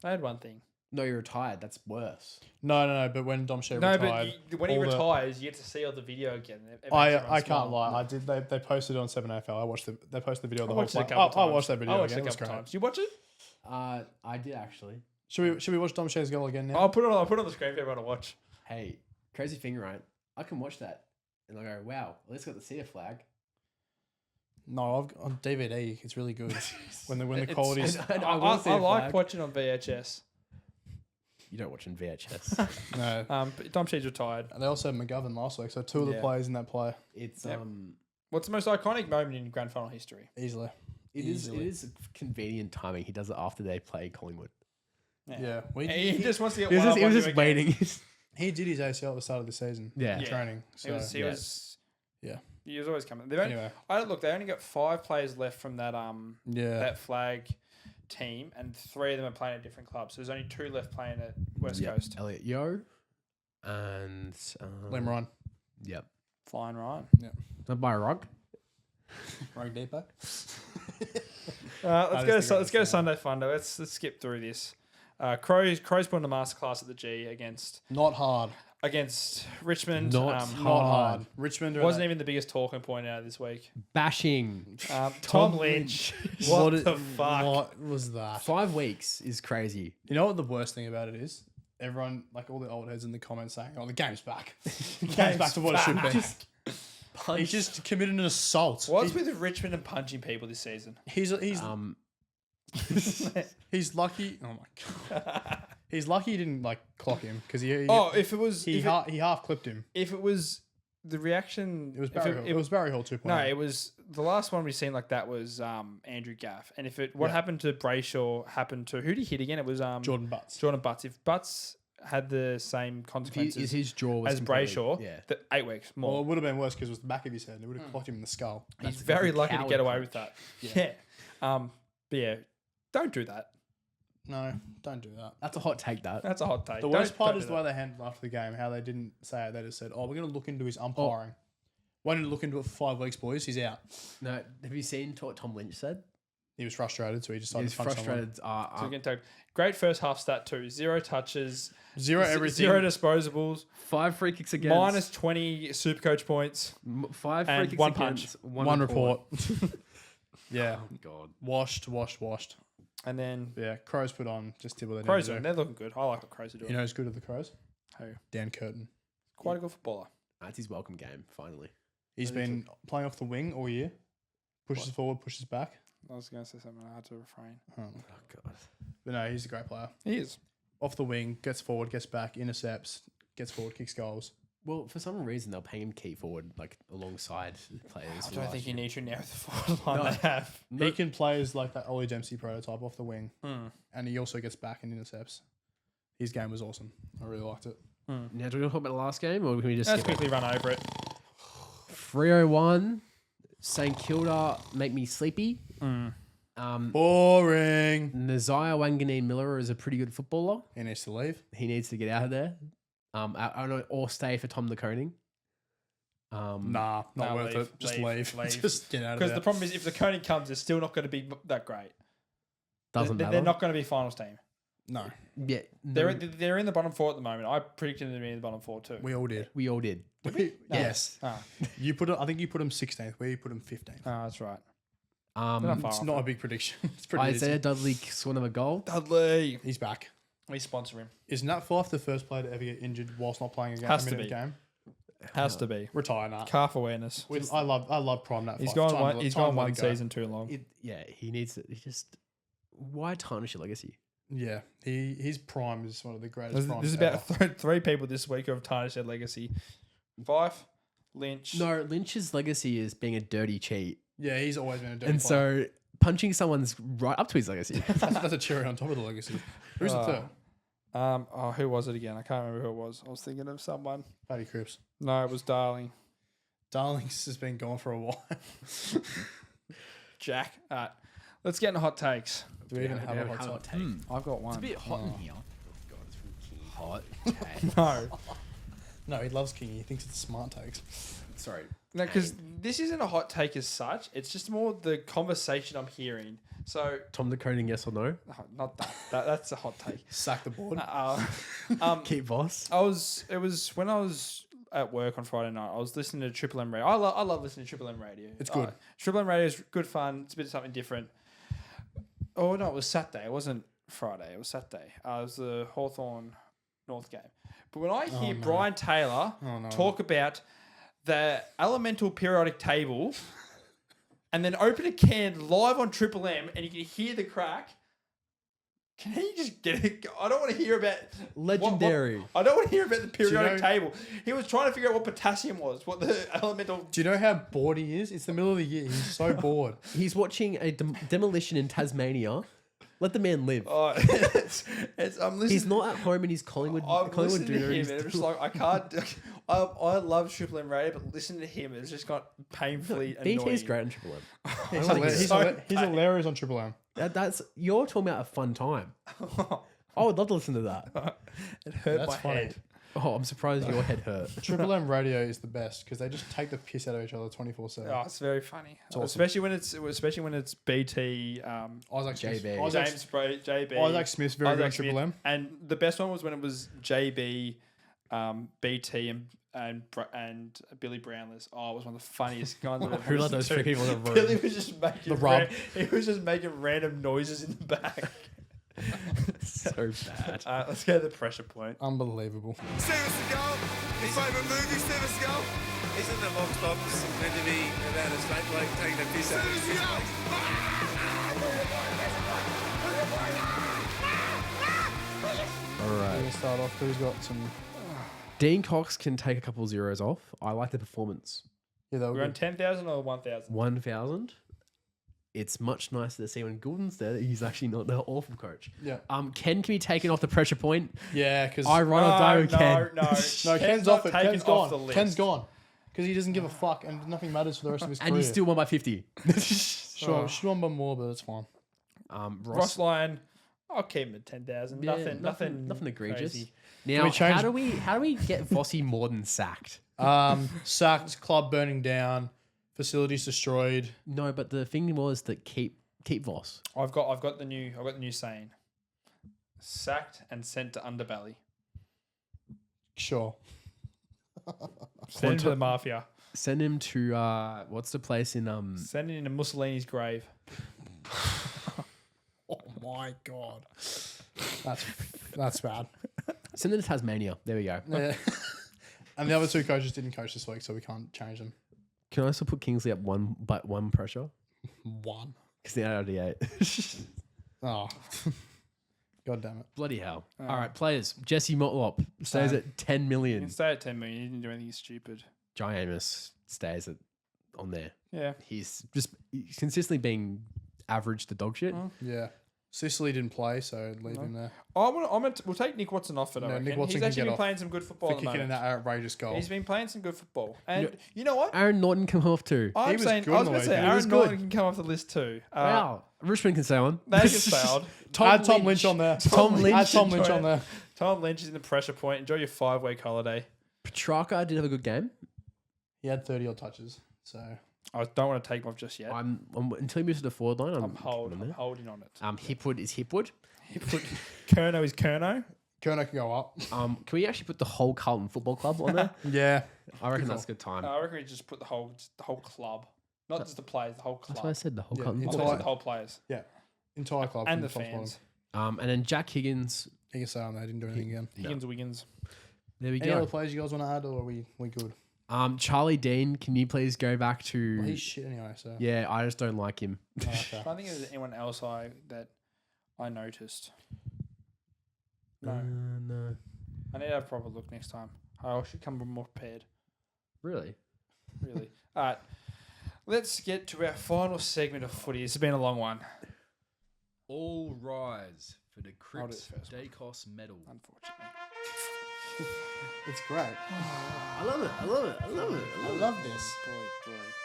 They had one thing. No, you're retired. That's worse. No, but when Dom Shea No, retired, but when he all the- retires, you get to see all the video again. It makes I everyone can't smile. lie. I did. They posted it on 7AFL. I watched They posted the video of I the whole watched it a play. couple I times. watched that video I watched again. it It a was couple great. times. You watch it? I did actually. Should we watch Dom Shea's goal again now? I'll put it on the screen for everyone to watch. Hey, crazy thing, right? I can watch that and I go, wow, at least got to see a flag. No, I've on DVD. It's really good. when the It's- quality's I wanna see a like flag. watching on VHS. You don't watch in VHS. no. But Dom Sheed's retired. They also had McGovern last week, so 2 of the Yeah. players in that play It's Yep. What's the most iconic moment in grand final history? easily. It is convenient timing. He does it after they play Collingwood. Yeah, He just wants to get He was one just, he was just waiting. he did his ACL at the start of the season. Yeah. in training. So He was yeah. He was always coming. They only, Anyway. They only got 5 players left from that Yeah. that flag team, and 3 of them are playing at different clubs. So there's only 2 left playing at West Coast. Elliot Yo and Liam Ryan. Yep. Flying Ryan. Not by a rug. Ryan Depot. Let's go to Sunday Fundo. Let's skip through this. Crows put on a masterclass at the G against Not hard. Richmond. Not Not hard. Richmond Wasn't even the biggest talking point out of this week. Bashing. Tom Lynch. What the fuck? What was that? 5 weeks is crazy. You know what the worst thing about it is? Everyone, like all the old heads in the comments saying, "Oh, the game's back. The game's back to what it should be." He's just committed an assault. What's with Richmond and punching people this season? He's he's lucky. Oh my god. He's lucky he didn't like clock him because he if it was he half clipped him. if it was the reaction, It was Barry Hall. It was Barry Hall 2.0. no, it was the last one we seen like that was Andrew Gaff, and if what happened to Brayshaw happened to who did he hit again? It was Jordan Butts. Jordan Butts. If Butts had the same Is consequences his jaw was as completely- Brayshaw, Yeah. 8 weeks Well, more. it would have been worse because it was the back of his head. It would have clocked him in the skull. He's very lucky to coward get away punch. with that. Yeah. But yeah, don't do that. No, don't do that. That's a hot take, that. That's a hot take. The worst part don't is do the that. way they handled after the game, how they didn't say it. They just said, "Oh, we're going to look into his umpiring." Why didn't you look into it for 5 weeks, boys? He's out. No, have you seen what Tom Lynch said? He was frustrated, so he decided He's to punch someone. frustrated. So we can take great first half stat too. 0 touches, Zero everything. 0 disposals, 5 free kicks against. minus 20 super coach points. 5 and free kicks one against. One report. Yeah. Oh, God. Washed. And then Yeah, Crows put on just did what they Crows, needed to they're looking good. I like what Crows are doing. You know who's good at the Crows? Who? Dan Curtin. Quite a good footballer. That's his welcome game, finally. He's been playing off the wing all year. Pushes forward, pushes back. I was going to say something. I had to refrain. Oh, God. But no, he's a great player. He is. Off the wing, gets forward, gets back, intercepts, gets forward, kicks goals. Well, for some reason, they're paying him key forward, like, alongside players. I don't think you need to now with the forward line they have. He can play as like that Ollie Dempsey prototype off the wing. And he also gets back and intercepts. His game was awesome. I really liked it. Now, do we want to talk about the last game, or can we just Let's skip it? quickly run over it. 301, St Kilda make me sleepy. Boring. Nazaya Wanganeen Miller is a pretty good footballer. He needs to leave. He needs to get out of there. I don't know, or stay for Tom the Koning. Nah, not Nah, worth leave, it. Just leave, leave. leave. Just get out of Because there. the problem is, if the Coney comes, it's still not going to be that great. Doesn't They're matter. not going to be finals team. No, Yeah, They're in the bottom 4 at the moment. I predicted them to be in the bottom 4 too. we all did. we all did. Yes. Ah, You put. I think you put him 16th. We put him 15th. that's right. They're far It's off not it. a big prediction. It's pretty Isaiah easy. Dudley scored another goal. Dudley. He's back. We sponsor him. Is Nat Fife the first player to ever get injured whilst not playing a game? Has a to minute be. game? Has to be. Retire Nat. Calf awareness. I love prime Nat Fife. He's gone Time one. to- He's time gone to let one it go. season too long. He needs to. He just. Why tarnish your legacy? Yeah, his prime is one of the greatest There's, primes there's ever. about three people this week who have tarnished their legacy. Fife, Lynch. No, Lynch's legacy is being a dirty cheat, Yeah, he's always been a dirty and player. so punching someone's right up to his legacy. That's a cherry on top of the legacy. Who's the third? Who was it again? I can't remember who it was. I was thinking of someone. Paddy Cripps. No, it was Darling. Darling's has been gone for a while. Jack. All right. Let's get into hot takes. Do we even have a hot take? I've got one. It's a bit hot in here. Hot. No. No, he loves Kingy. He thinks it's smart takes. Sorry. No, because this isn't a hot take as such. It's just more the conversation I'm hearing. So, Tom decoding yes or no. not that. That's a hot take. Sack the board. Keep boss. It was when I was at work on Friday night. I was listening to Triple M Radio. I love listening to Triple M Radio. It's good. Triple M Radio is good fun. It's a bit of something different. Oh no, it was Saturday. It wasn't Friday. It was Saturday. It was the Hawthorn North game. But when I hear Brian Taylor talk about the elemental periodic table, and then open a can live on Triple M, and you can hear the crack. Can he just get it? I don't want to hear about Legendary. I don't want to hear about the periodic know- table. He was trying to figure out what potassium was, what the elemental. Do you know how bored he is? It's the middle of the year. He's so bored. He's watching a demolition in Tasmania. Let the man live. Oh, I'm listening. He's not at home in his Collingwood. I'm Collingwood listening to Dooner. him, He's and it's just like I can't. I love Triple M Radio, but listening to him, it's just got painfully annoying. BT is great on Triple M. He's, like it. he's hilarious on Triple M. That's you're talking about a fun time. I would love to listen to that. It hurt That's my funny. head. Oh, I'm surprised your head hurt. Triple M Radio is the best because they just take the piss out of each other 24/7. Oh, it's very funny, awesome. especially when it's BT. Isaac JB. Smith. James Bray, JB. Isaac Smith's very good on Isaac Triple M. And the best one was when it was JB, BT, and Billy Brownless. Oh, it was one of the funniest guys I've ever Who let those listened three to. people in the room? Billy was just making The rub. he was just making random noises in the back. So bad. Let's go to the pressure point. Unbelievable. Steven Seagal, his favourite movie, Steven Seagal. Isn't the Box Box meant to be about a straight bloke taking a piss out of his fist mates? All right. We're going to start off. Who's got some... Dean Cox can take a couple of zeros off. I like the performance. Yeah, that We're were on good. 10,000 or 1,000. 1,000. It's much nicer to see when Goulden's there. He's actually not the awful coach. Yeah. Ken can be taken off the pressure point. Yeah, because... I ride or die with Ken. No, Ken's not off it. taken Ken's off gone. the list. Ken's gone. Because he doesn't give a fuck and nothing matters for the rest of his career. And you still won by 50. Sure, should won by more, but it's fine. Ross Lyon, I'll keep him at 10,000. Yeah, nothing egregious. crazy. Now, we change- how do we get Vossi more than sacked? Sacked, club burning down, facilities destroyed. No, but the thing was that keep Voss. I've got the new saying. Sacked and sent to underbelly. Sure. Send him to the mafia. Send him to what's the place in Send him to Mussolini's grave. Oh my god. That's bad. send him to Tasmania. There we go. Yeah. And the other two coaches didn't coach this week, so we can't change them. Can I also put Kingsley up one pressure? One. Because they're out of the 8. Oh. God damn it. Bloody hell. All right, players. Jesse Motlop stays at 10 You million. can stay at 10 million. You didn't do anything stupid. Jai Amos stays on there. Yeah. He's just consistently being average to dog shit. Yeah. Sicily didn't play, so leave him there. We'll take Nick Watson off it. I No, reckon. Nick Watson He's can actually get been off playing some good football For at the kicking in moment. that outrageous goal. He's been playing some good football. And you know what? Aaron Norton come off too. I'm was saying, good I was on going the to say, weekend. He was Aaron good. Norton can come off the list too. Wow. Richmond can stay on. They can stay on. Add Tom Lynch on there. Tom Lynch. Add Tom Lynch on there. Tom Lynch is in the pressure point. Enjoy your 5-week holiday. Petrarca did have a good game. He had 30 odd touches, so... I don't want to take him off just yet. I'm until he moves to the forward line. I'm holding on it. Hipwood is Hipwood. He put Kerno is Kerno. Kerno can go up. Can we actually put the whole Carlton Football Club on there? Yeah. I reckon that's a good time. I reckon we just put the whole club. Not just the players, the whole club. That's what I said. The whole Yeah, Carlton. it's Or all- the whole players Yeah. Entire club. and from the top to bottom. fans. And then Jack Higgins. You can say on that. I didn't do anything again. Higgins, Wiggins. There we Any other go. players you guys want to add, or are we good? Charlie Dean, can you please go back to? Well, he's shit anyway, so. Yeah, I just don't like him. Oh, okay. I don't think there's anyone else that I noticed. No. No. I need to have a proper look next time. I should come more prepared. Really? Really. All right. Let's get to our final segment of footy. It's been a long one, All rise for the I'll do it Crips first. Dacos medal. unfortunately. It's great. I love it. I love it. I love it. I love this.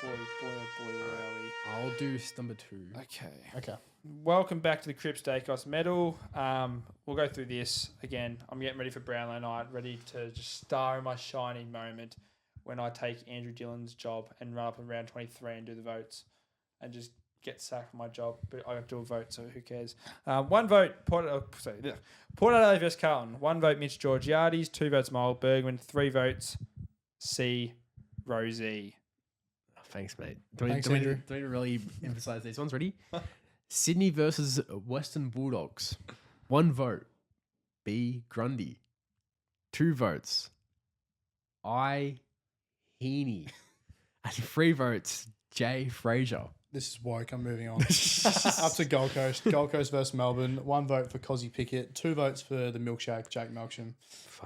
Boy, wowie. I'll do number 2. Okay. Okay. Welcome back to the Crips Dacos medal. We'll go through this again. I'm getting ready for Brownlow night, ready to just star in my shining moment when I take Andrew Dillon's job and run up in round 23 and do the votes and just get sacked from my job. But I have to do a vote, so who cares? 1 vote, Port Adelaide vs Carlton. 1 vote, Mitch Georgiades. 2 votes, Miles Bergman. 3 votes, C. Rosie. Thanks, mate. Do Thanks, we Andrew. really emphasize these ones? Ready? Sydney versus Western Bulldogs. 1 vote, B. Grundy. 2 votes, I. Heaney. And 3 votes, J. Fraser. This is woke. I'm moving on. Up to Gold Coast. Gold Coast versus Melbourne. 1 vote for Cozzy Pickett. 2 votes for the milkshake, Jake Melksham.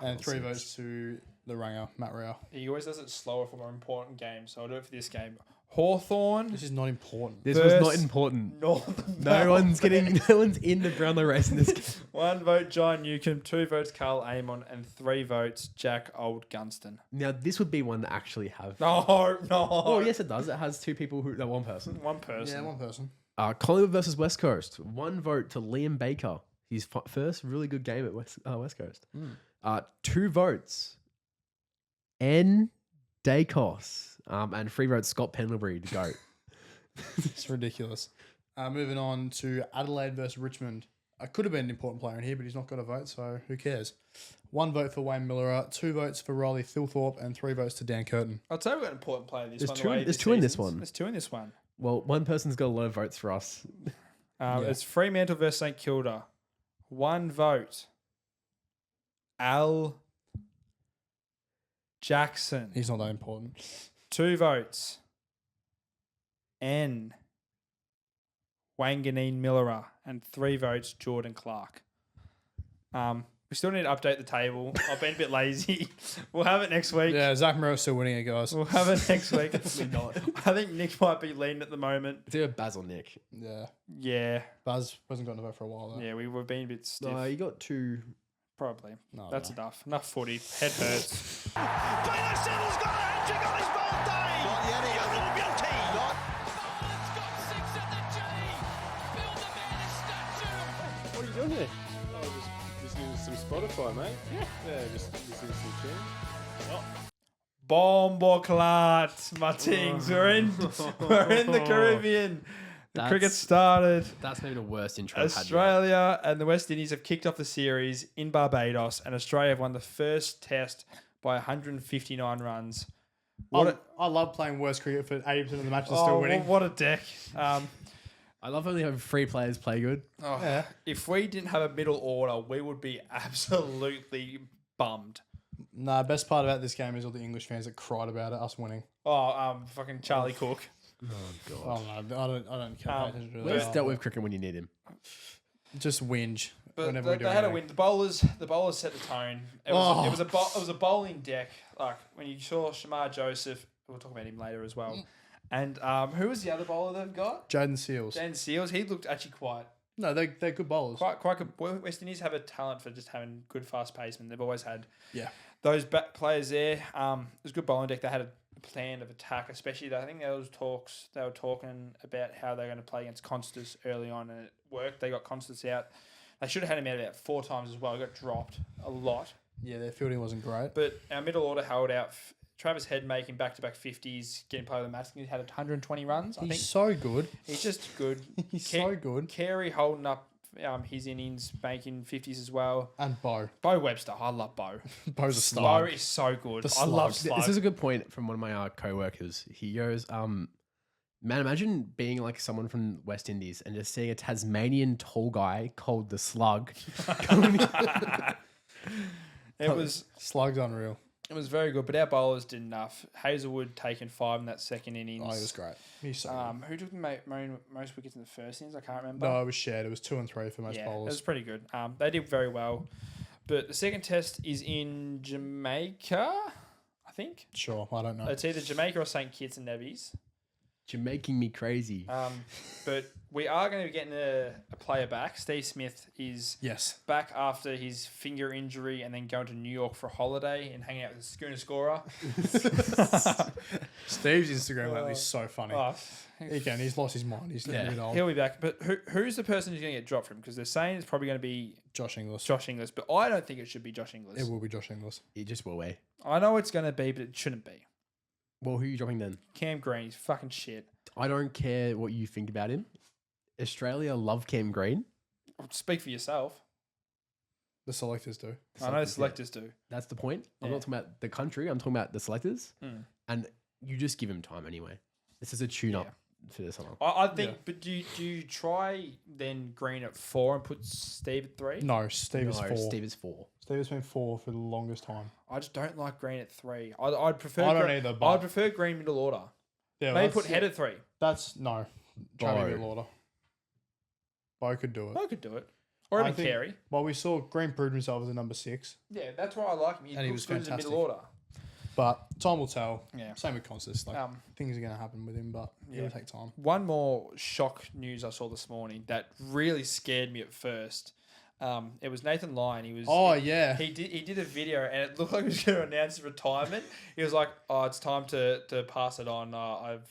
And 3 votes to the Ranger, Matt Rao. He always does it slower for more important games, so I'll do it for this game. Hawthorn. This is not important. This was not Versus important. North No one's in the Brownlow race in this game. 1 vote, John Newcomb. 2 votes, Carl Amon. And 3 votes, Jack Old Gunston. Now, this would be one that actually have. No. Oh, yes, it does. It has 2 people who. No, 1 person. 1 person. Yeah, 1 person. Collingwood versus West Coast. 1 vote to Liam Baker. His first really good game at West Coast. 2 votes, N. Dacos. And 3 votes, Scott Pendlebury to go. It's ridiculous. Moving on to Adelaide versus Richmond. I could have been an important player in here, but he's not got a vote, so who cares? 1 vote for Wayne Miller, 2 votes for Riley Thilthorpe, and 3 votes to Dan Curtin. I'd say we've got an important player in this There's one. two- the way there's this 2 in this season's- one. There's 2 in this one. Well, one person's got a lot of votes for us. It's Fremantle versus St Kilda. 1 vote, Al Jackson. He's not that important. 2 votes, N. Wanganeen Millerer. And 3 votes, Jordan Clark. We still need to update the table. I've been a bit lazy. We'll have it next week. Yeah, Zach Moreau's still winning it, guys. We'll have it next week. We're not. I think Nick might be leading at the moment. It's either Baz or Nick. Yeah. Yeah. Buzz hasn't gotten a vote for a while, though. Yeah, we were being a bit stiff. No, you got 2. Probably. No, That's no. enough. Enough footy. Head hurts. Taylor Siddle's got a hat-trick on his birthday. Not yet, You Ian. little beauty. Not. Barnes got 6 at the G. Build the man a statue. What are you doing here? Oh, just using some Spotify, mate. Yeah, just listening to some tunes. Bomboclat, my tings. We're in the Caribbean. The cricket started. That's maybe the worst intro I've had yet. Australia and the West Indies have kicked off the series in Barbados, and Australia have won the first test by 159 runs. I love playing worse cricket for 80% of the matches still winning. What a deck. I love only having 3 players play good. If we didn't have a middle order, we would be absolutely bummed. Nah, best part about this game is all the English fans that cried about it, us winning. Fucking Charlie Cook. Oh, no, I don't care. Where's dealt with cricket when you need him? Just whinge. But whenever we they do had a anything. win. The bowlers set the tone. It was a bowling deck. Like when you saw Shamar Joseph, we'll talk about him later as well. And who was the other bowler they've got? Jaden Seals. Dan Seals. He looked actually quite No, they're good bowlers. quite good. West Indies have a talent for just having good fast pacement. They've always had Yeah. those players there. It was a good bowling deck. They had a plan of attack, especially I think there was talks. They were talking about how they're going to play against Constance early on, and it worked. They got Constance out. They should have had him out about 4 times as well. He got dropped a lot. Yeah, their fielding wasn't great. But our middle order held out. Travis Head making back-to-back 50s, getting play of the match. He had 120 runs. I think He's so good. he's just good. He's so good. Carey holding up his innings, making 50s as well. And Bo. Bo Webster. I love Bo. Bo's a Bo star. is so good. The I love slug. Slug. This is a good point from one of my co-workers. He goes, Man, imagine being like someone from West Indies and just seeing a Tasmanian tall guy called the Slug. It was Slug's unreal. It was very good, but our bowlers did enough. Hazelwood taking 5 in that second innings. Oh, he was great. He's so good. Who took the most wickets in the first innings? I can't remember. No, it was shared. It was 2 and 3 for most It bowlers. was pretty good. They did very well. But the second test is in Jamaica, I think. Sure, I don't know. It's either Jamaica or St. Kitts and Nevis. You're making me crazy. But we are going to be getting a player back. Steve Smith is back after his finger injury and then going to New York for a holiday and hanging out with the Schooner Scorer. Steve's Instagram lately is so funny. Oh, He's lost his mind. He's a bit old. He'll be back. But who's the person who's going to get dropped from? Because they're saying it's probably going to be Josh Inglis. But I don't think it should be Josh Inglis. It will be Josh Inglis. It just will be. I know it's going to be, but it shouldn't be. Well, who are you dropping then? Cam Green, he's fucking shit. I don't care what you think about him. Australia love Cam Green. Speak for yourself. The selectors do. I know selectors do. That's the point. I'm not talking about the country. I'm talking about the selectors. And you just give him time anyway. This is a tune-up for this one. I think, but do you try then Green at 4 and put Steve at 3? No, Steve is 4. Steve is 4. Steve has been 4 for the longest time. I just don't like Green at 3. I'd prefer. I don't either. But I'd prefer Green middle order. Yeah, maybe put Head at 3. That's no. Try middle order. Bo could do it. Bo could do it. Or even Carey. Well, we saw Green proved himself as a number 6. Yeah, that's why I like him. He was fantastic. As a middle order. But time will tell. Yeah. Same with Constance. Like, things are going to happen with him, but it'll take time. One more shock news I saw this morning that really scared me at first. It was Nathan Lyon. He did a video and it looked like he was going to announce his retirement. He was like, "Oh, it's time to pass it on. I'm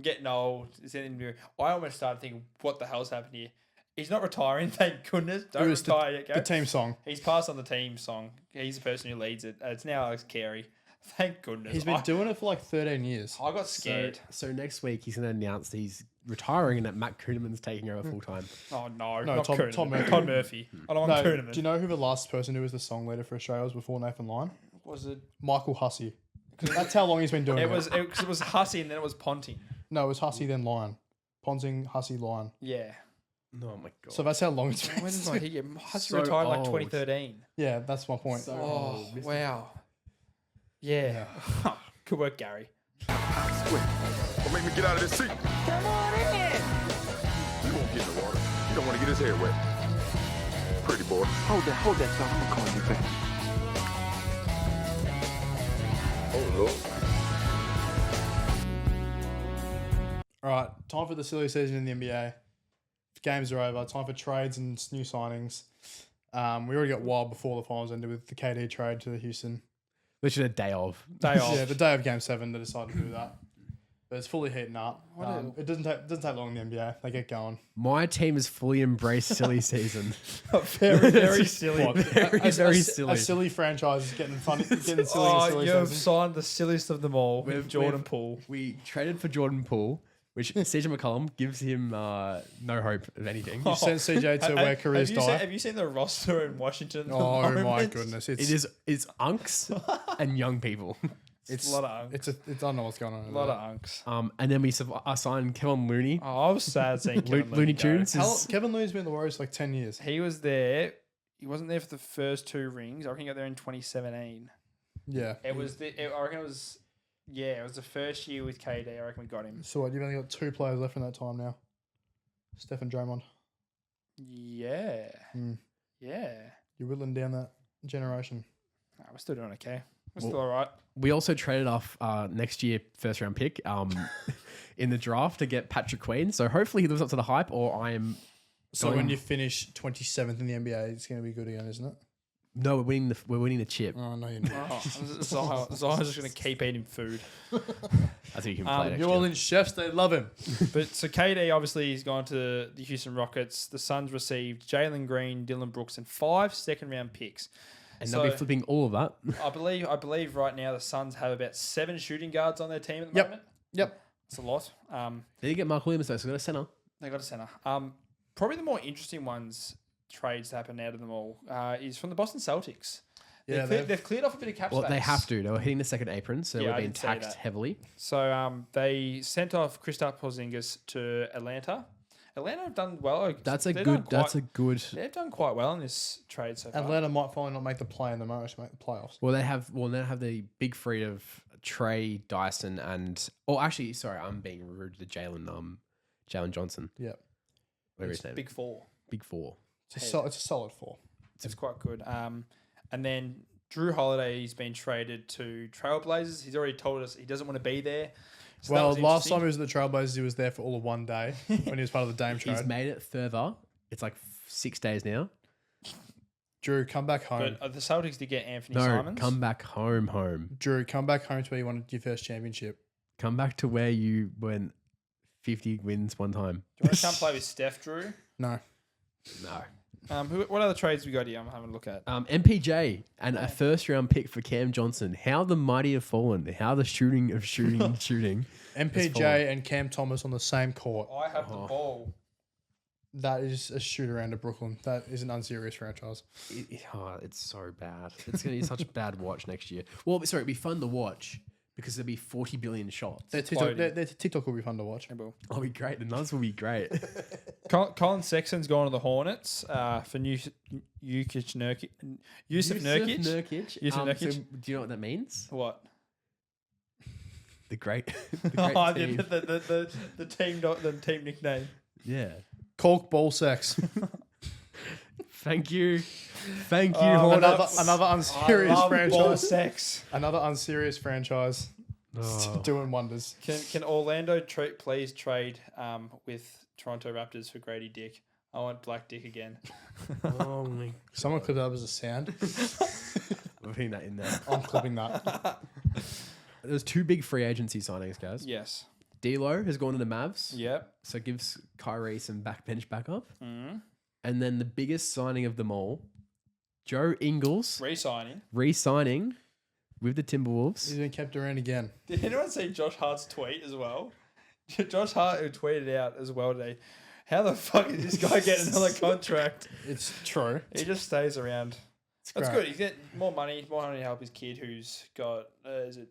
getting old." I almost started thinking, "What the hell's happened here?" He's not retiring, thank goodness. Don't retire yet, the team song. He's passed on the team song. He's the person who leads it. It's now Alex Carey. Thank goodness. He's been doing it for like 13 years. I got scared. So next week he's going to announce that he's retiring and that Matt Kuhneman's taking over full time. Oh no, no, not Tom Murphy. Todd Murphy. I don't want Kuhneman. Do you know who the last person who was the song leader for Australia was before Nathan Lyon? Was it Michael Hussey? That's how long he's been doing it. It was Hussey and then it was Ponting. No, it was Hussey then Lyon. Ponting, Hussey, Lyon. Yeah. Oh my god. So that's how long it's been. When did he get Hussey retired like 2013? Yeah, that's my point. Wow. Yeah. Good work, Gary. Don't make me get out of this seat. Come on in. He won't get in the water. He don't want to get his hair wet. Pretty boy. Hold that thought. I'm gonna call you back. Oh, Lord. All right, time for the silly season in the NBA. Games are over. Time for trades and new signings. We already got wild before the finals ended with the KD trade to Houston. Literally a day of. Yeah, the day of Game 7 they decided to do that. But it's fully heating up. It doesn't take long in the NBA. They get going. My team has fully embraced silly season. Very, very silly. Very silly. A silly franchise is getting funny. Getting silly. You've signed the silliest of them all with Jordan Poole. We traded for Jordan Poole, which CJ McCollum gives him no hope of anything. You sent CJ to where careers die. Have you seen the roster in Washington? Oh my goodness! It's unks and young people. It's a lot of unks. I don't know what's going on. A lot of unks. And then we signed Kevin Looney. Oh, I was sad seeing Kevin Looney Tunes. Kevin Looney's been in the Warriors like 10 years. He was there. He wasn't there for the first 2 rings. I reckon he got there in 2017. Yeah. I reckon it was. Yeah, it was the first year with KD. I reckon we got him. So what? You've only got 2 players left in that time now. Steph and Draymond. Yeah. Yeah. You're whittling down that generation. We're still doing okay. We're still all right. We also traded off next year first round pick in the draft to get Patrick Queen. So hopefully he lives up to the hype, or I am. So when you finish 27th in the NBA, it's going to be good again, isn't it? No, we're winning the chip. Oh no, you're not. Zion's just going to keep eating food. I think you can play next New Orleans chefs, they love him. But so KD obviously he's gone to the Houston Rockets. The Suns received Jalen Green, Dylan Brooks, and 5 second-round picks. And they'll be flipping all of that. I believe right now the Suns have about 7 shooting guards on their team at the moment. Yep. It's a lot. They did get Mark Williams though, so they got a center. They got a center. Probably the more interesting ones trades to happen out of them all is from the Boston Celtics. Yeah, they've cleared off a bit of cap Well, space. they have to. They were hitting the second apron, so Yeah, we're I being did say taxed that. heavily. So they sent off Kristaps Porzingis to Atlanta. Atlanta have done well. That's a They've good. done quite- That's a good. They've done quite well in this trade so far. Atlanta might finally not make the play in the most, make the playoffs. Well, they have. Well, they have the big three of Trey, Dyson, and. Oh, actually, sorry, I'm being rude to Jalen. Jalen Johnson. Yeah, Whatever It's his name. big four. Big four. it's a solid 4. It's quite good. And then Drew Holiday's been traded to Trailblazers. He's already told us he doesn't want to be there. So that Well, was last interesting. time he was at the Trailblazers, he was there for all of 1 day when he was part of the Dame He's trade. made it further. It's like 6 days now. Drew, come back home. But the Celtics did get Anthony No, Simons. come back home. Drew, come back home to where you wanted your first championship. Come back to where you went 50 wins one time. Do you want to come play with Steph, Drew? No. No. What other trades we got here? I'm having a look at. MPJ and a first round pick for Cam Johnson. How the mighty have fallen. How the shooting. MPJ and Cam Thomas on the same court. I have the ball. That is a shoot around to Brooklyn. That is an unserious franchise. It's so bad. It's going to be such a bad watch next year. Well, sorry, it'd be fun to watch because there'll be 40 billion shots. Their TikTok will be fun to watch. It'll be great. The Nuns will be great. Colin Sexton's gone to the Hornets for Yusuf Nurkic. Yusuf Nurkic. So do you know what that means? What? The great. Oh, team. the team nickname. Yeah. Cork ball sex. Thank you, Hornets. Another unserious Ball franchise. sex. Another unserious franchise. Oh. Doing wonders. Can Orlando please trade with Toronto Raptors for Grady Dick? I want Black Dick again. Oh my! Someone clip that up as a sound. We're putting that in there. I'm clipping that. There's 2 big free agency signings, guys. Yes. D'Lo has gone to the Mavs. Yep. So it gives Kyrie some backbench backup. Mm. And then the biggest signing of them all, Joe Ingles re-signing with the Timberwolves. He's been kept around again. Did anyone see Josh Hart's tweet as well? Josh Hart who tweeted out as well today. How the fuck is this guy getting another contract? It's true. He just stays around. That's great. good. He's getting more money to help his kid who's got is it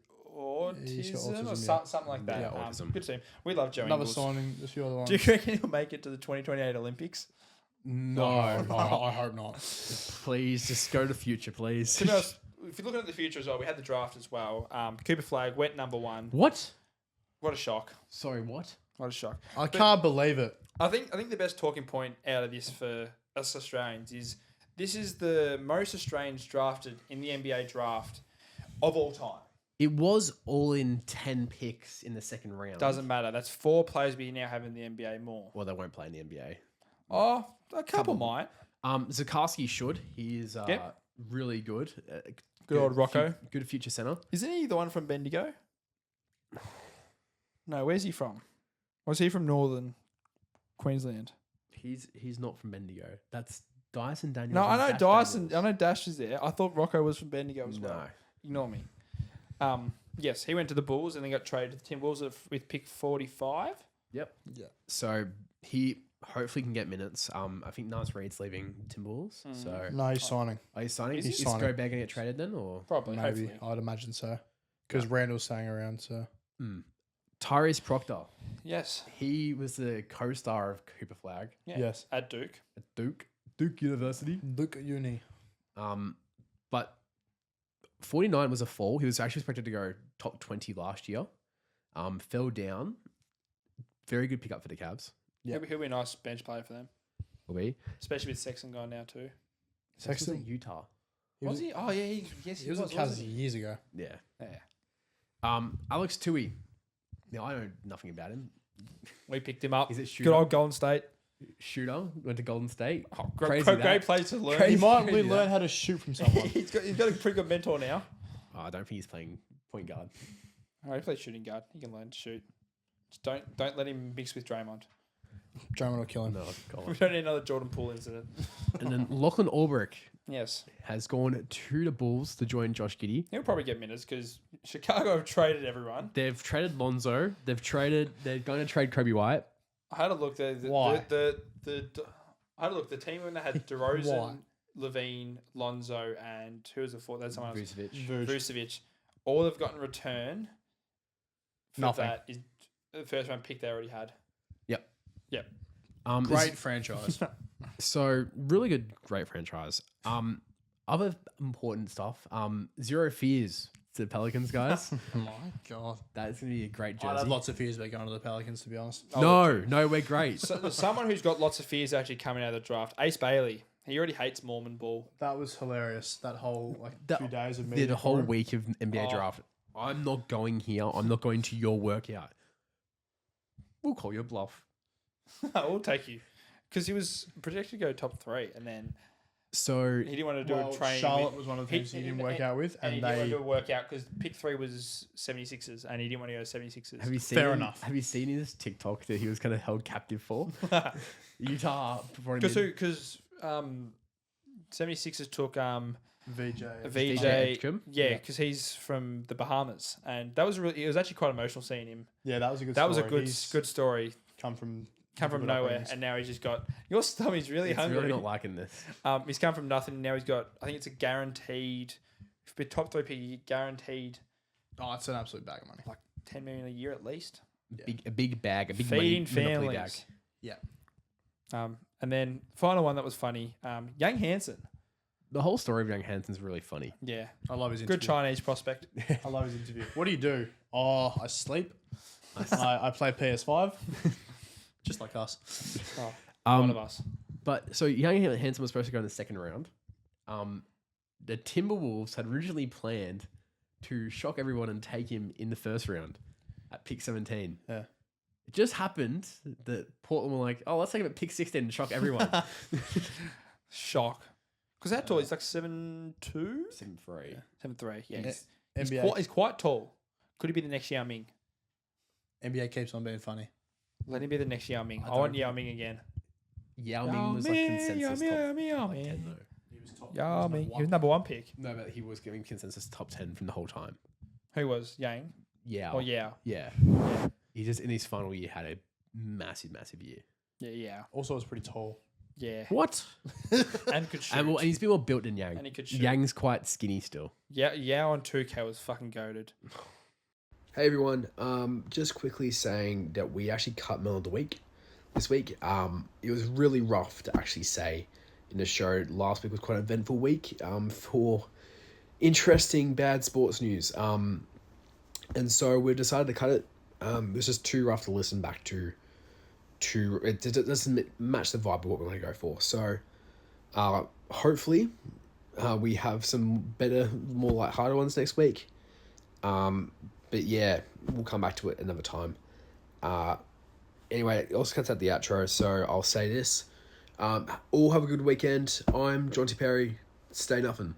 He's got autism or autism, something like that. Yeah, autism. Good team. We love Joe Another Ingles. signing. There's a few other ones. Do you reckon he'll make it to the 2028 Olympics? No, I hope not. Please, just go to the future, please. To be honest, if you're looking at the future as well, we had the draft as well. Cooper Flag went number 1. What? What a shock. Sorry, what? What a shock. I can't believe it. I think the best talking point out of this for us Australians is this is the most Australians drafted in the NBA draft of all time. It was all in 10 picks in the second round. Doesn't matter. That's 4 players we now have in the NBA more. Well, they won't play in the NBA. Oh, a couple might. Zakarski should. He is really good. Good old Rocco. Good future center. Isn't he the one from Bendigo? No, where's he from? Was he from Northern Queensland? He's not from Bendigo. That's Dyson Daniels. No, I and know Dash Dyson. Daniels. I know Dash is there. I thought Rocco was from Bendigo as well. No. Ignore me. Yes, he went to the Bulls and then got traded to the Timberwolves with pick 45. Yep. Yeah. So he hopefully can get minutes. I think Nas Reed's leaving Timberwolves. So No, he's signing. are you signing? Is he Is signing? Gobert going to get traded then, or Probably, Maybe. hopefully. I'd imagine so. Because Randall's staying around, so. Tyrese Proctor? Yes. He was the co-star of Cooper Flag Yeah. Yes. At Duke. at Duke University. Look at uni. But 49 was a fall. He was actually expected to go top 20 last year. Fell down. Very good pickup for the Cavs. Yeah. He'll be a nice bench player for them. Will be. Especially with Sexton gone now too. Sexton's Sexton. at Utah. Was he? Oh, yeah. He was at Cavs years ago. Yeah. Yeah. Alex Tui. Now I know nothing about him. We picked him up. He's a Good shooter. old Golden State. Shooter. Went to Golden State. Oh, Crazy great that. place to learn. He might really Crazy learn that. how to shoot from someone. he's got a pretty good mentor now. Oh, I don't think he's playing point guard. Oh, he plays shooting guard. He can learn to shoot. Just don't let him mix with Draymond. Drummond will kill him. No, go We on. don't need another Jordan Poole incident. And then Lachlan Ulbrich Yes. has gone to the Bulls to join Josh Giddey. He'll probably get minutes because Chicago have traded everyone. They've traded Lonzo. They're going to trade Kobe White. I had a look. Why? I had a look. The team when they had DeRozan. Why? Levine, Lonzo, and who was the fourth? That's someone else. Vucevic. All they've got in return for Nothing. that is the first round pick they already had. Yep. Yep. Great franchise. So really good, great franchise. Other important stuff. Zero fears to the Pelicans, guys. Oh my God. That's gonna be a great jersey. I have lots of fears about going to the Pelicans, to be honest. No, we're great. So there's someone who's got lots of fears actually coming out of the draft. Ace Bailey. He already hates Mormon ball. That was hilarious. That whole 2 days of the media. whole week of NBA draft. I'm not going here. I'm not going to your workout. We'll call your bluff. We'll take you. Because he was projected to go top 3, and then So he didn't want to do a training. Charlotte was one of the teams he didn't work out with, and he and didn't want they to do a workout because pick 3 was 76ers, and he didn't want to go to 76ers. have you seen? Fair enough. Have you seen his TikTok that he was kind of held captive for? Utah. Because 76ers took VJ. VJ, Edgecombe? yeah, because he's from the Bahamas, and that was really. It was actually quite emotional seeing him. Yeah, that was a good. That story. was a He's good story. Come from Nowhere, and now he's just got your stomach's really It's hungry. really not liking this. He's come from nothing. Now he's got. I think it's a guaranteed. If you're top 3 pick, guaranteed Oh, it's an absolute bag of money. like 10 million a year at least. A big bag, a big Feeding money monopoly bag. families. Yeah. And then final one that was funny. Young Hansen. The whole story of Young Hanson's really funny. Yeah, I love his interview. good Chinese prospect. I love his interview. What do you do? Oh, I sleep. I play PS5. Just like us. One of us. But so Young Hanson was supposed to go in the second round. The Timberwolves had originally planned to shock everyone and take him in the first round at pick 17. Yeah. It just happened that Portland were like, oh, let's take him at pick 16 and shock everyone. Shock. Because how tall? He's like 7'2"? 7-3. 7'3", yeah. NBA, He's quite tall. Could he be the next Yao Ming? NBA keeps on being funny. Let him be the next Yao Ming. I don't want Yao Ming again. Yao Ming was like consensus Yao top Ming. top 10 though. Yao Ming. He was number 1 pick. No, but he was giving consensus top 10 from the whole time. Who was? Yang? Yeah. Oh, yeah. Yeah. He just, in his final year, had a massive, massive year. Yeah. Also, was pretty tall. Yeah. What? And could shoot. And he's a bit more built than Yang. And he could shoot. Yang's quite skinny still. Yeah, Yao on 2K was fucking goated. Hey everyone, just quickly saying that we actually cut Middle of the Week this week. It was really rough to actually say in the show. Last week was quite an eventful week for interesting bad sports news. And so we decided to cut it. It was just too rough to listen back to. It doesn't match the vibe of what we want to go for. So hopefully we have some better, more lighthearted ones next week. But yeah, we'll come back to it another time. Anyway, it also cuts out the outro, so I'll say this. All have a good weekend. I'm John T. Perry. Stay Nuffin.